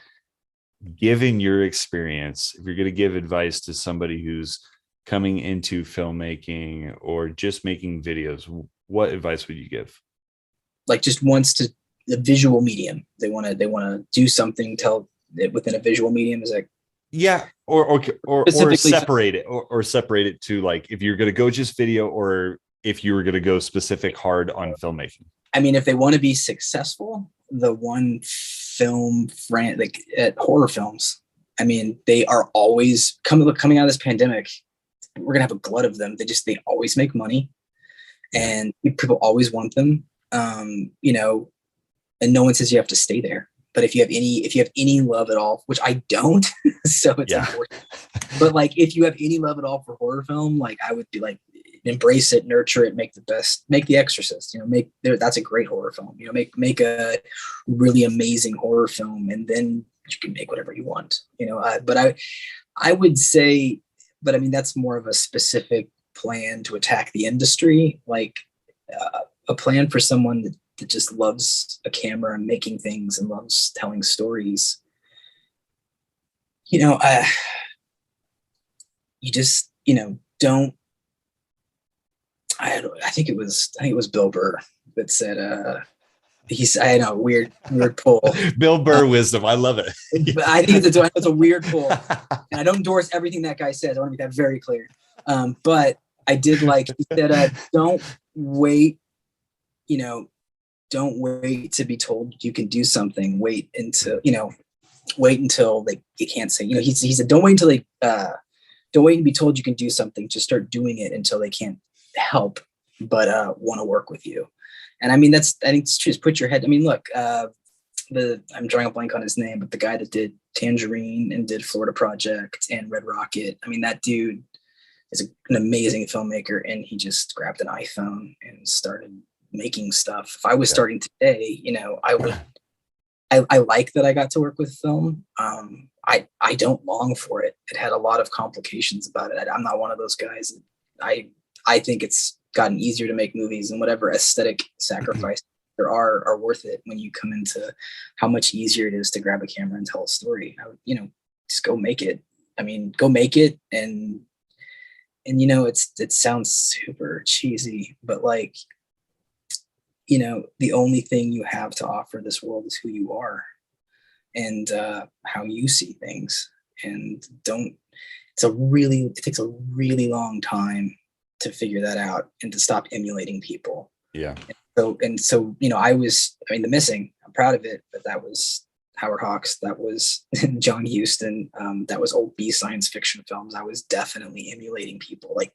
given your experience, if you're going to give advice to somebody who's coming into filmmaking or just making videos, what advice would you give? Like, just wants to the visual medium. They want to do something, tell it within a visual medium. Is like, or separate it, or separate it to, like, if you're going to go just video, or if you were going to go specific hard on filmmaking? I mean, if they want to be successful, the one film brand, like at horror films, I mean, they are always coming out of this pandemic. We're gonna have a glut of them. They always make money, and people always want them. You know, and no one says you have to stay there. But if you have any love at all, which I don't, so it's unfortunate. But like, if you have any love at all for horror film, like I would be like, embrace it, nurture it, make The Exorcist. You know, that's a great horror film. You know, make a really amazing horror film, and then you can make whatever you want. You know, but I would say, but I mean, that's more of a specific plan to attack the industry, like a plan for someone that just loves a camera and making things and loves telling stories. You know, you just, you know, don't. I think it was Bill Burr that said, I know, weird pull. Bill Burr wisdom. I love it. But I think it's a weird pull. And I don't endorse everything that guy says. I want to make that very clear. But I did like, he said, don't wait to be told you can do something. Wait until you can't say, you know, he said, don't wait to be told you can do something. Just start doing it until they can't help but want to work with you. And I mean, I think it's true. Just put your head. I mean, look, I'm drawing a blank on his name, but the guy that did Tangerine and did Florida Project and Red Rocket. I mean, that dude is an amazing filmmaker, and he just grabbed an iPhone and started making stuff. If I was starting today, you know, I would. I like that I got to work with film. I don't long for it. It had a lot of complications about it. I'm not one of those guys. I think it's gotten easier to make movies, and whatever aesthetic sacrifice there are worth it when you come into how much easier it is to grab a camera and tell a story. I would, you know, just go make it. I mean, go make it. And you know, it sounds super cheesy, but like, you know, the only thing you have to offer this world is who you are and how you see things. And it takes a really long time to figure that out and to stop emulating people. Yeah. And so, you know, The Missing, I'm proud of it, but that was Howard Hawks, that was John Huston, that was old B science fiction films. I was definitely emulating people. Like,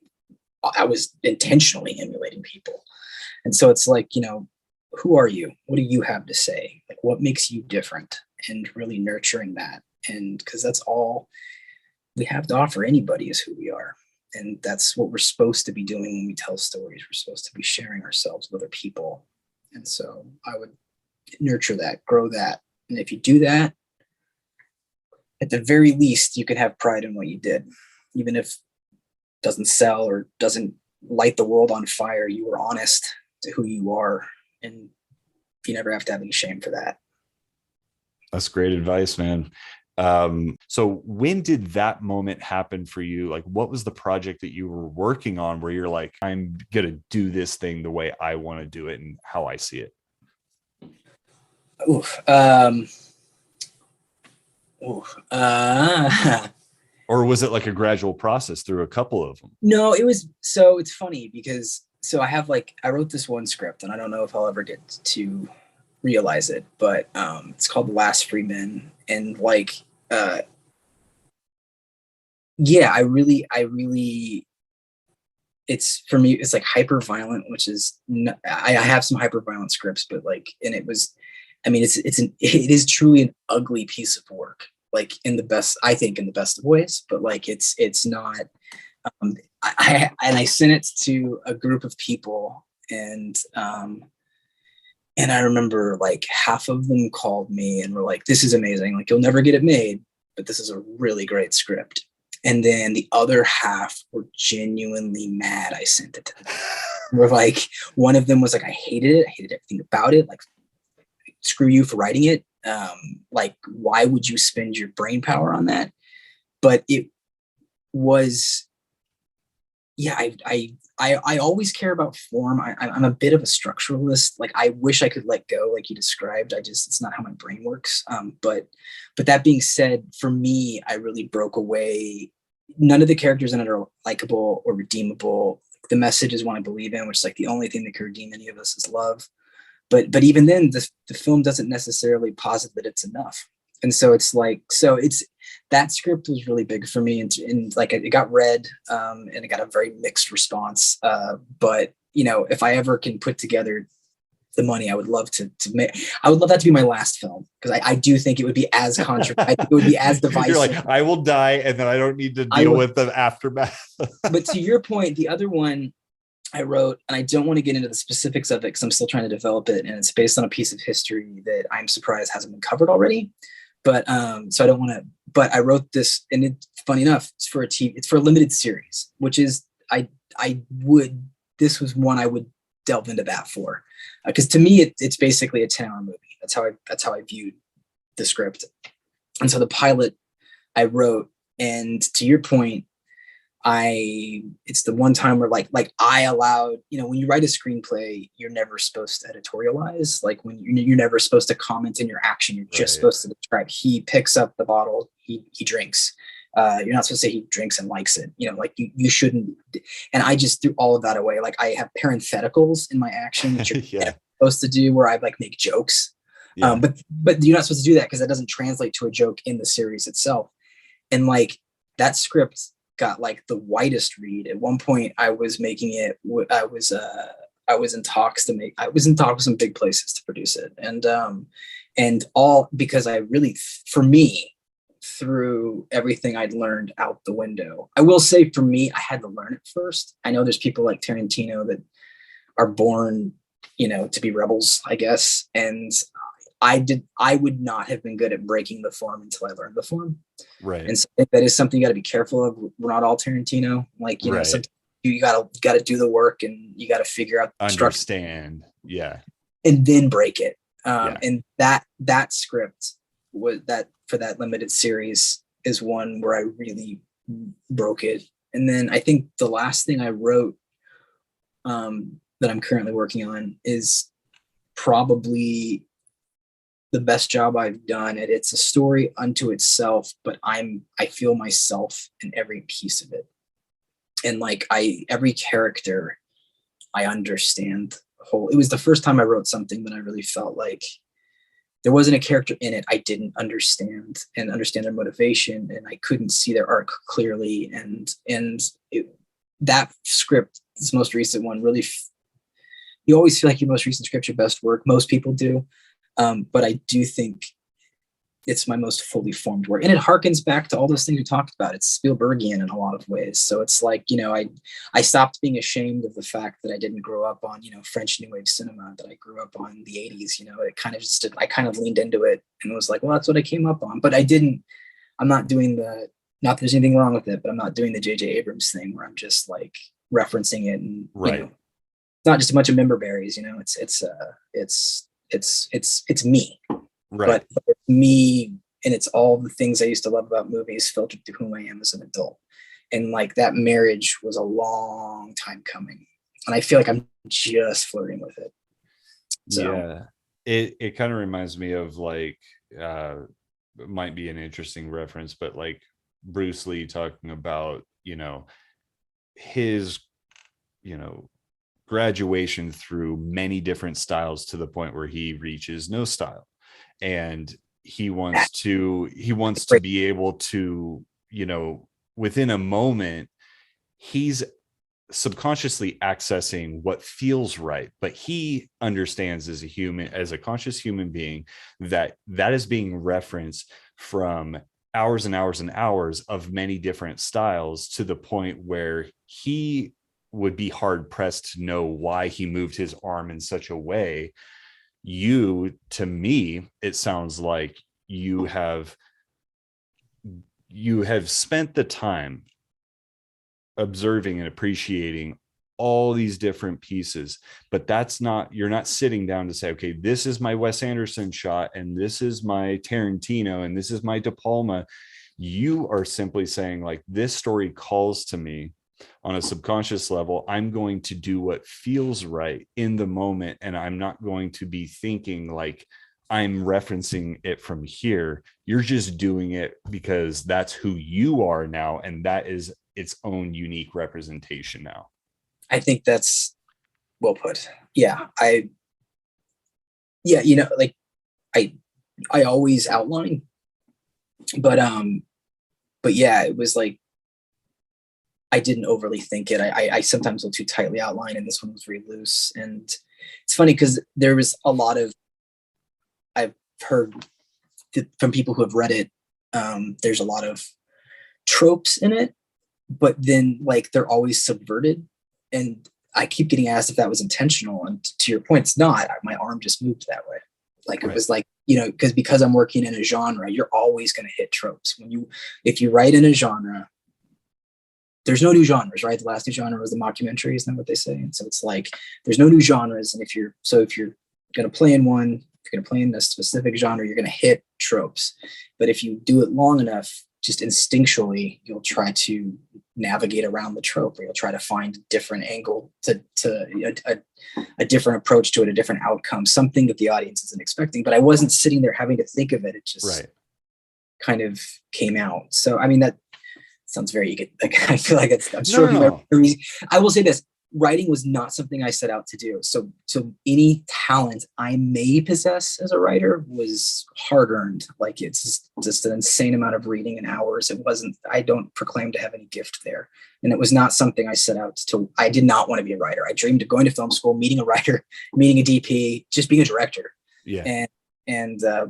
I was intentionally emulating people. And so it's like, you know, who are you? What do you have to say? Like, what makes you different? And really nurturing that. And because that's all we have to offer anybody is who we are. And that's what we're supposed to be doing when we tell stories. We're supposed to be sharing ourselves with other people. And so I would nurture that, grow that. And if you do that, at the very least, you can have pride in what you did. Even if it doesn't sell or doesn't light the world on fire, you were honest to who you are. And you never have to have any shame for that. That's great advice, man. So when did that moment happen for you? Like, what was the project that you were working on where you're like, I'm going to do this thing the way I want to do it and how I see it? Or was it like a gradual process through a couple of them? No, it was. So it's funny because I wrote this one script, and I don't know if I'll ever get to realize it, but it's called The Last Free Men. And like, I really, it's, for me, it's like hyper violent, which is, I have some hyper violent scripts, but like, and it was, I mean, it is truly an ugly piece of work, like I think in the best of ways, but like, it's not, I sent it to a group of people, and I remember like half of them called me and were like, this is amazing. Like, you'll never get it made, but this is a really great script. And then the other half were genuinely mad I sent it to them. We're like, one of them was like, I hated everything about it. Like, screw you for writing it. Like, why would you spend your brain power on that? But it was, I always care about form. I'm a bit of a structuralist. Like, I wish I could let go, like you described. It's not how my brain works. But that being said, for me, I really broke away. None of the characters in it are likable or redeemable. the message is one I believe in, which is like the only thing that can redeem any of us is love. But even then, the film doesn't necessarily posit that it's enough. And so it's like, that script was really big for me, and like it got read, and it got a very mixed response. But you know, if I ever can put together the money, I would love to make. I would love that to be my last film, because I do think it would be as controversial. I think it would be as divisive. You're like, I will die, and then I don't need to deal with the aftermath. But to your point, the other one I wrote, and I don't want to get into the specifics of it because I'm still trying to develop it, and it's based on a piece of history that I'm surprised hasn't been covered already. But so I don't want to. But I wrote this, and it's funny enough, it's for a limited series, which is this was one I would delve into that for, because to me it's basically a 10-hour movie. That's how I viewed the script. And so the pilot I wrote, and to your point, it's the one time where like I allowed, you know, when you write a screenplay, you're never supposed to editorialize. Like when you're never supposed to comment in your action. You're just supposed to describe. He picks up the bottle, he drinks. You're not supposed to say he drinks and likes it. You know, like you shouldn't. And I just threw all of that away. Like I have parentheticals in my action, which you're supposed to do, where I like make jokes. Yeah. But you're not supposed to do that because that doesn't translate to a joke in the series itself. And like that script got like the widest read. At one point I was making it, I was in talks with some big places to produce it. And all because I really, for me, threw everything I'd learned out the window. I will say for me, I had to learn it first. I know there's people like Tarantino that are born, you know, to be rebels, I guess. And I would not have been good at breaking the form until I learned the form. Right. And so that is something you got to be careful of. We're not all Tarantino. Like, you know, you gotta do the work, and you got to figure out understand. Yeah. And then break it. And that script was that for that limited series is one where I really broke it. And then I think the last thing I wrote, that I'm currently working on, is probably the best job I've done. It's a story unto itself, but I feel myself in every piece of it. And like every character, I understand whole. It was the first time I wrote something that I really felt like there wasn't a character in it I didn't understand their motivation, and I couldn't see their arc clearly. That script, this most recent one, really, you always feel like your most recent script's your best work. Most people do. But I do think it's my most fully formed work. And it harkens back to all those things we talked about. It's Spielbergian in a lot of ways. So it's like, you know, I stopped being ashamed of the fact that I didn't grow up on, you know, French New Wave cinema, that I grew up on the 80s. You know, I kind of leaned into it and was like, well, that's what I came up on. But I'm not doing not that there's anything wrong with it, but I'm not doing the J.J. Abrams thing where I'm just like referencing it. And, you know, it's not just a bunch of member berries, you know, it's me. Right. But it's me, and it's all the things I used to love about movies filtered through who I am as an adult. And like that marriage was a long time coming, and I feel like I'm just flirting with it. So. Yeah, it kind of reminds me of like it might be an interesting reference, but like Bruce Lee talking about, you know, his, you know, graduation through many different styles to the point where he reaches no style. And he wants to be able to, you know, within a moment, he's subconsciously accessing what feels right, but he understands as a conscious human being, that is being referenced from hours and hours and hours of many different styles, to the point where he would be hard pressed to know why he moved his arm in such a way. To me, it sounds like you have spent the time observing and appreciating all these different pieces, but you're not sitting down to say, okay, this is my Wes Anderson shot, and this is my Tarantino, and this is my De Palma. You are simply saying, like, this story calls to me on a subconscious level. I'm going to do what feels right in the moment, and I'm not going to be thinking like I'm referencing it from here. You're just doing it because that's who you are now, and that is its own unique representation now. I think that's well put. Yeah. Yeah, you know, like I, I always outline, but, yeah, it was like, I didn't overly think it. I sometimes will too tightly outline, and this one was very loose. And it's funny because there was a lot of, I've heard from people who have read it, there's a lot of tropes in it, but then like they're always subverted. And I keep getting asked if that was intentional. And to your point, it's not. My arm just moved that way. Like it was like, you know, because I'm working in a genre, you're always going to hit tropes. If you write in a genre, there's no new genres, right? The last new genre was the mockumentary, isn't that what they say? And so it's like, there's no new genres. And if you're going to play in one, if you're going to play in a specific genre, you're going to hit tropes. But if you do it long enough, just instinctually, you'll try to navigate around the trope, or you'll try to find a different angle to a different approach to it, a different outcome, something that the audience isn't expecting. But I wasn't sitting there having to think of it. It just kind of came out. So, I mean, that sounds very, like, I feel like I'm stroking my. I will say this: writing was not something I set out to do. So any talent I may possess as a writer was hard earned. Like, it's just an insane amount of reading and hours. It wasn't. I don't proclaim to have any gift there, and it was not something I set out to. I did not want to be a writer. I dreamed of going to film school, meeting a writer, meeting a DP, just being a director. Yeah.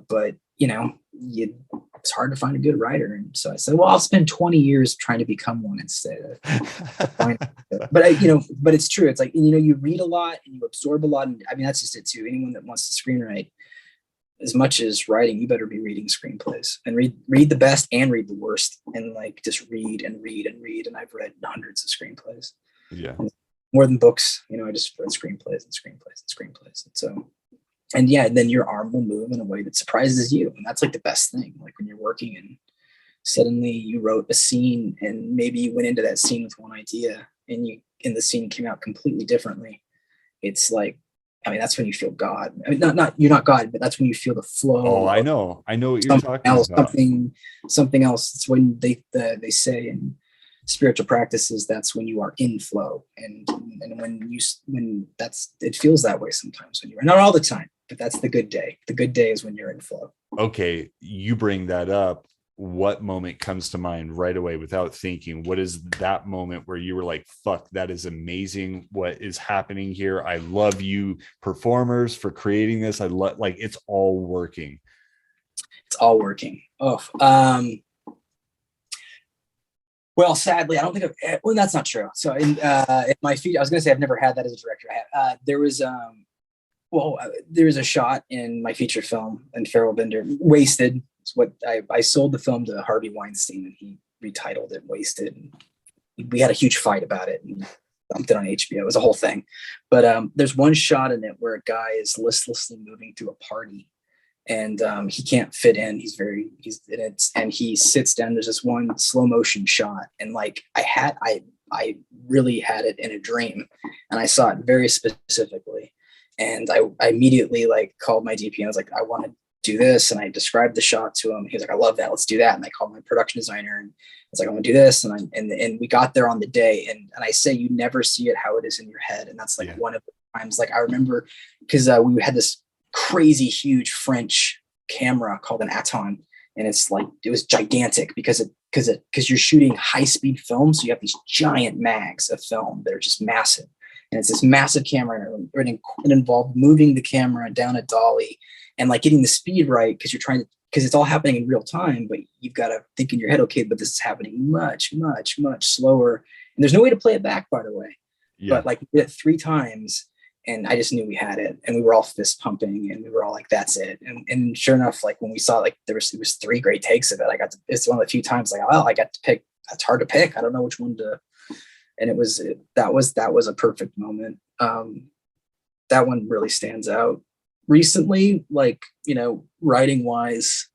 But you know, it's hard to find a good writer. And so I said, well, I'll spend 20 years trying to become one instead. But it's true. It's like, you know, you read a lot and you absorb a lot. And I mean, that's just it too. Anyone that wants to screenwrite, as much as writing, you better be reading screenplays and read the best and read the worst, and like just read and read and read. And I've read hundreds of screenplays. Yeah. And more than books, you know, I just read screenplays and screenplays and screenplays. And so, and yeah, then your arm will move in a way that surprises you. And that's like the best thing. Like when you're working and suddenly you wrote a scene, and maybe you went into that scene with one idea, and the scene came out completely differently. It's like, I mean, that's when you feel God. I mean, not you're not God, but that's when you feel the flow. Oh, I know what you're talking about. Something else. It's when they say in spiritual practices, that's when you are in flow. And when it feels that way sometimes when you're not all the time, but that's the good day. The good day is when you're in flow. Okay. You bring that up. What moment comes to mind right away without thinking? What is that moment where you were like, fuck, that is amazing. What is happening here? I love you performers for creating this. I love, like, it's all working. It's all working. Oh, well, sadly, I don't think that's not true. So in my feed, I was going to say I've never had that as a director. There was a shot in my feature film, and Farrell Bender, Wasted. It's what I sold the film to Harvey Weinstein, and he retitled it Wasted. And we had a huge fight about it and dumped it on HBO. It was a whole thing. But there's one shot in it where a guy is listlessly moving through a party, and he can't fit in. And he sits down. There's this one slow motion shot, and like I really had it in a dream, and I saw it very specifically. And I immediately like called my DP, and I was like, I want to do this. And I described the shot to him. He was like, I love that. Let's do that. And I called my production designer, and I was like, I want to do this. And we got there on the day. And I say, you never see it how it is in your head. And that's like one of the times, like I remember, because we had this crazy huge French camera called an Aton. And it's like, it was gigantic because you're shooting high speed film. So you have these giant mags of film that are just massive. And it's this massive camera, and it involved moving the camera down a dolly and like getting the speed right, because it's all happening in real time, but you've got to think in your head, okay, but this is happening much, much, much slower. And there's no way to play it back, by the way. Yeah. But like we did it 3 times, and I just knew we had it, and we were all fist pumping, and we were all like, that's it. And sure enough, like when we saw, like it was 3 great takes of it. It's one of the few times like, oh, I got to pick. That's hard to pick. I don't know which one to. And that was a perfect moment. That one really stands out. Recently, like, you know, writing wise,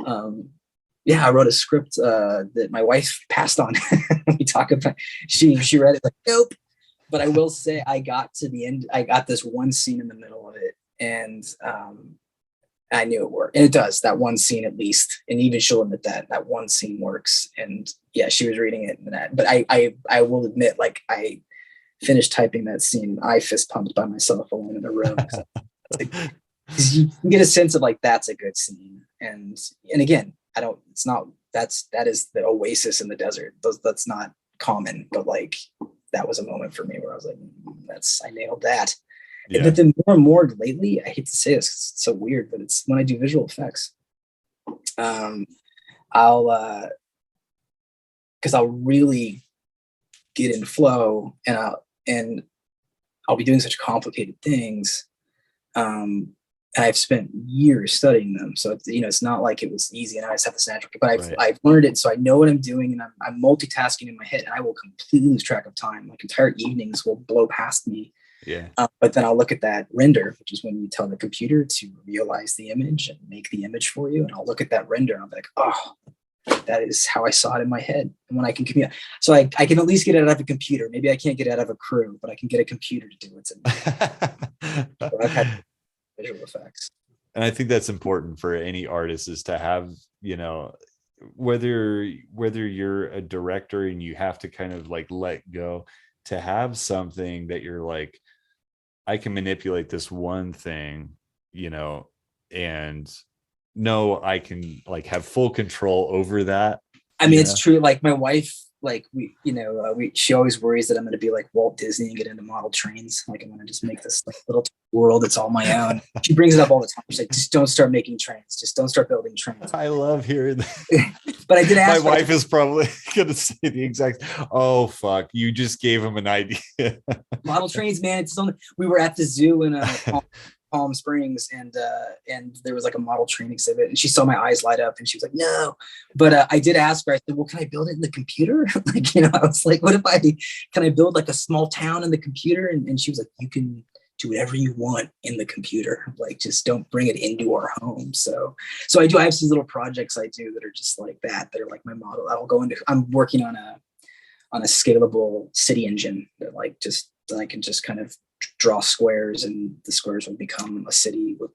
I wrote a script that my wife passed on. We talk about, she read it like, nope. But I will say I got to the end. I got this one scene in the middle of it, and I knew it worked. And it does, that one scene at least. And even she'll admit that one scene works. And yeah, she was reading it and that. But I will admit, like finished typing that scene, I fist pumped by myself alone in a room. Because you can get a sense of like, that's a good scene. And again, that is the oasis in the desert. That's not common, but like, that was a moment for me where I was like, I nailed that. Yeah. But then more and more lately, I hate to say this, it's so weird, but it's when I do visual effects, I'll really get in flow, and I'll be doing such complicated things. And I've spent years studying them. So it's, it's not like it was easy and I just have this natural, but I've learned it. So I know what I'm doing, and I'm multitasking in my head, and I will completely lose track of time. Like entire evenings will blow past me. Yeah. But then I'll look at that render, which is when you tell the computer to realize the image and make the image for you. And I'll look at that render and I'll be like, oh, that is how I saw it in my head. And when I can communicate, so I can at least get it out of a computer. Maybe I can't get it out of a crew, but I can get a computer to do what's in there. So I've had visual effects. And I think that's important for any artist, is to have, whether you're a director and you have to kind of like let go, to have something that you're like, I can manipulate this one thing, and know I can like have full control over that. I mean, it's true. Like my wife, like she always worries that I'm going to be like Walt Disney and get into model trains. Like I'm going to just make this like little world that's all my own. She brings it up all the time. She's like, just don't start making trains. Just don't start building trains. I love hearing that. But I did ask. My wife is probably going to say the exact, oh, fuck, you just gave him an idea. Model trains, man. We were at the zoo in Palm Springs, and there was like a model train exhibit, and she saw my eyes light up, and she was like, no. But I did ask her, I said, well, can I build it in the computer? Like, I was like, can I build like a small town in the computer? And she was like, you can do whatever you want in the computer. Like, just don't bring it into our home. So I have some little projects I do that are just like that. They're like my model. I'm working on a scalable city engine that I can just kind of draw squares, and the squares will become a city with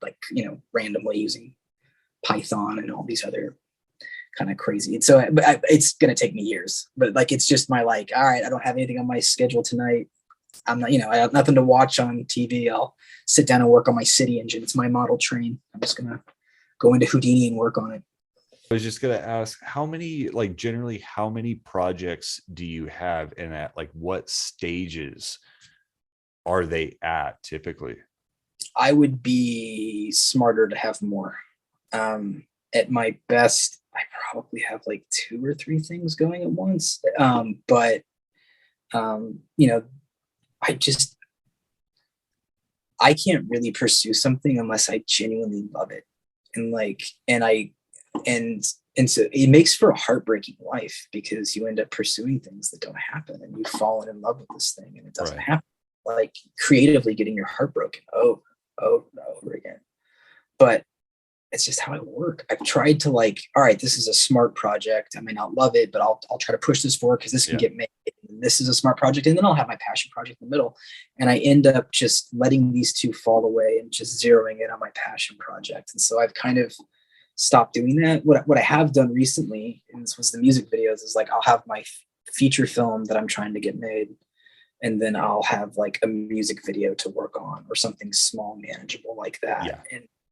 randomly using Python and all these other kind of crazy. So it's going to take me years, but like, it's just my all right, I don't have anything on my schedule tonight. I'm not, I have nothing to watch on TV. I'll sit down and work on my city engine. It's my model train. I'm just going to go into Houdini and work on it. I was just going to ask, generally how many projects do you have, and at like what stages are they at typically? I would be smarter to have more. At my best, I probably have like 2 or 3 things going at once. I can't really pursue something unless I genuinely love it. And so it makes for a heartbreaking life, because you end up pursuing things that don't happen, and you've fallen in love with this thing and it doesn't happen. Like creatively getting your heart broken over and over again. But it's just how I work. I've tried to all right, this is a smart project. I may not love it, but I'll try to push this forward because this can get made. And this is a smart project. And then I'll have my passion project in the middle. And I end up just letting these two fall away and just zeroing in on my passion project. And so I've kind of stopped doing that. What I have done recently, and this was the music videos, is like I'll have my feature film that I'm trying to get made, and then I'll have like a music video to work on, or something small, manageable like that. Yeah.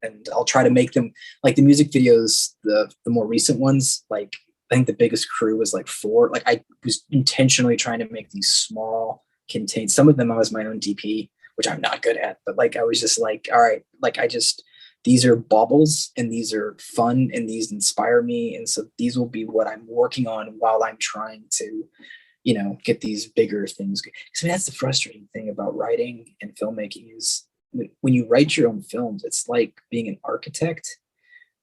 And I'll try to make them like the music videos, the more recent ones. Like I think the biggest crew was like 4. Like I was intentionally trying to make these small, contained. Some of them I was my own DP, which I'm not good at. But like I was just like, all right, like these are baubles, and these are fun, and these inspire me, and so these will be what I'm working on while I'm trying to, get these bigger things. Because that's the frustrating thing about writing and filmmaking, is when you write your own films, it's like being an architect.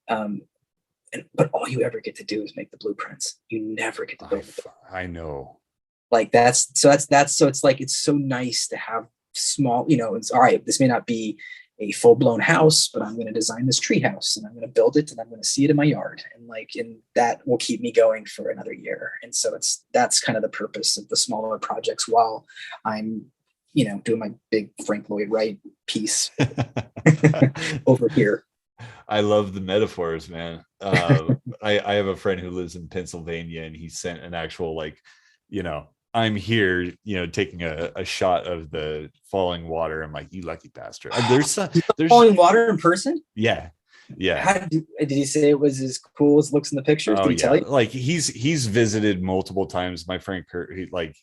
But all you ever get to do is make the blueprints. You never get to build them. I know. Like so it's like, it's so nice to have small, it's all right. This may not be a full-blown house, but I'm going to design this tree house, and I'm going to build it, and I'm going to see it in my yard. And that will keep me going for another year. And so that's kind of the purpose of the smaller projects, while I'm, doing my big Frank Lloyd Wright piece over here. I love the metaphors, man. I have a friend who lives in Pennsylvania, and he sent an actual I'm here, taking a shot of the falling water. I'm like, you lucky bastard. There's falling water in person. Yeah. How did he say it was as cool as it looks in the pictures? Did he tell you? Like he's visited multiple times. My friend Kurt,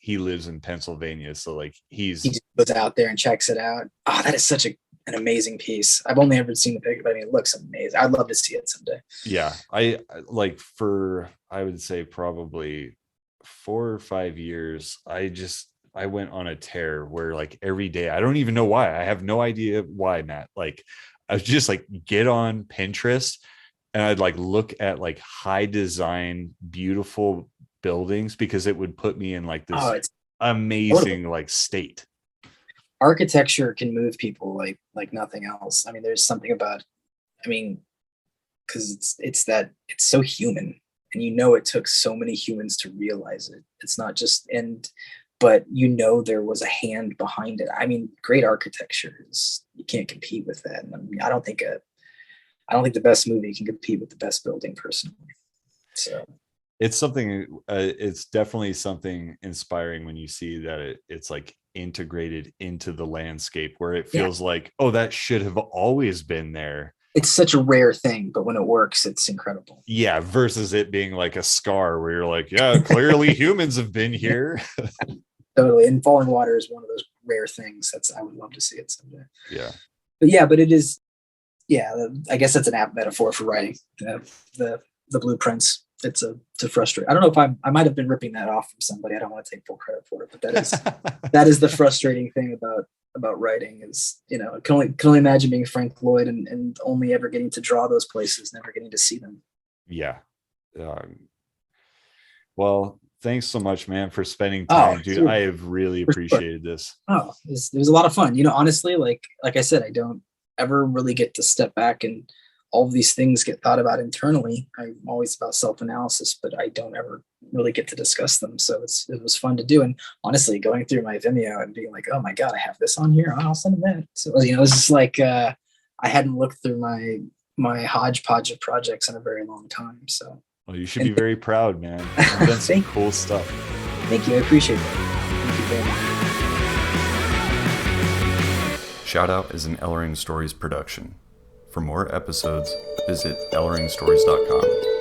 he lives in Pennsylvania, so like he just goes out there and checks it out. Oh, that is such an amazing piece. I've only ever seen the picture, but I mean, it looks amazing. I'd love to see it someday. Yeah, I would say probably 4 or 5 years. I went on a tear where like every day, I don't even know why. I have no idea why, Matt. Like I was just like get on Pinterest and I'd like look at like high design, beautiful buildings because it would put me in like this amazing like state. Architecture can move people like nothing else. I mean, there's something about, because it's so human, and it took so many humans to realize it. It's not just but there was a hand behind it. I mean, great architecture you can't compete with that. And I mean, I don't think the best movie can compete with the best building personally. So it's something, it's definitely something inspiring when you see that it's like integrated into the landscape where it feels like, oh, that should have always been there. It's such a rare thing, but when it works, it's incredible. Yeah. Versus it being like a scar where you're like, yeah, clearly humans have been here. Totally. And falling water is one of those rare things. I would love to see it someday. Yeah. But it is, I guess that's an apt metaphor for writing the blueprints. It's to frustrate. I don't know if I might've been ripping that off from somebody. I don't want to take full credit for it, but that is the frustrating thing about writing is, I can only imagine being Frank Lloyd and only ever getting to draw those places, never getting to see them. Yeah. Well, thanks so much, man, for spending time, dude. I have really appreciated this. Oh, it was a lot of fun. Honestly, like I said, I don't ever really get to step back and all of these things get thought about internally. I'm always about self-analysis, but I don't ever really get to discuss them. So it was fun to do. And honestly, going through my Vimeo and being like, oh my God, I have this on here. I'll send them that. So, it's just like, I hadn't looked through my hodgepodge of projects in a very long time. So. Well, you should be very proud, man. You've done some cool stuff. Thank you. I appreciate that. Thank you very much. Shout Out is an Ellering Stories production. For more episodes, visit elleringstories.com.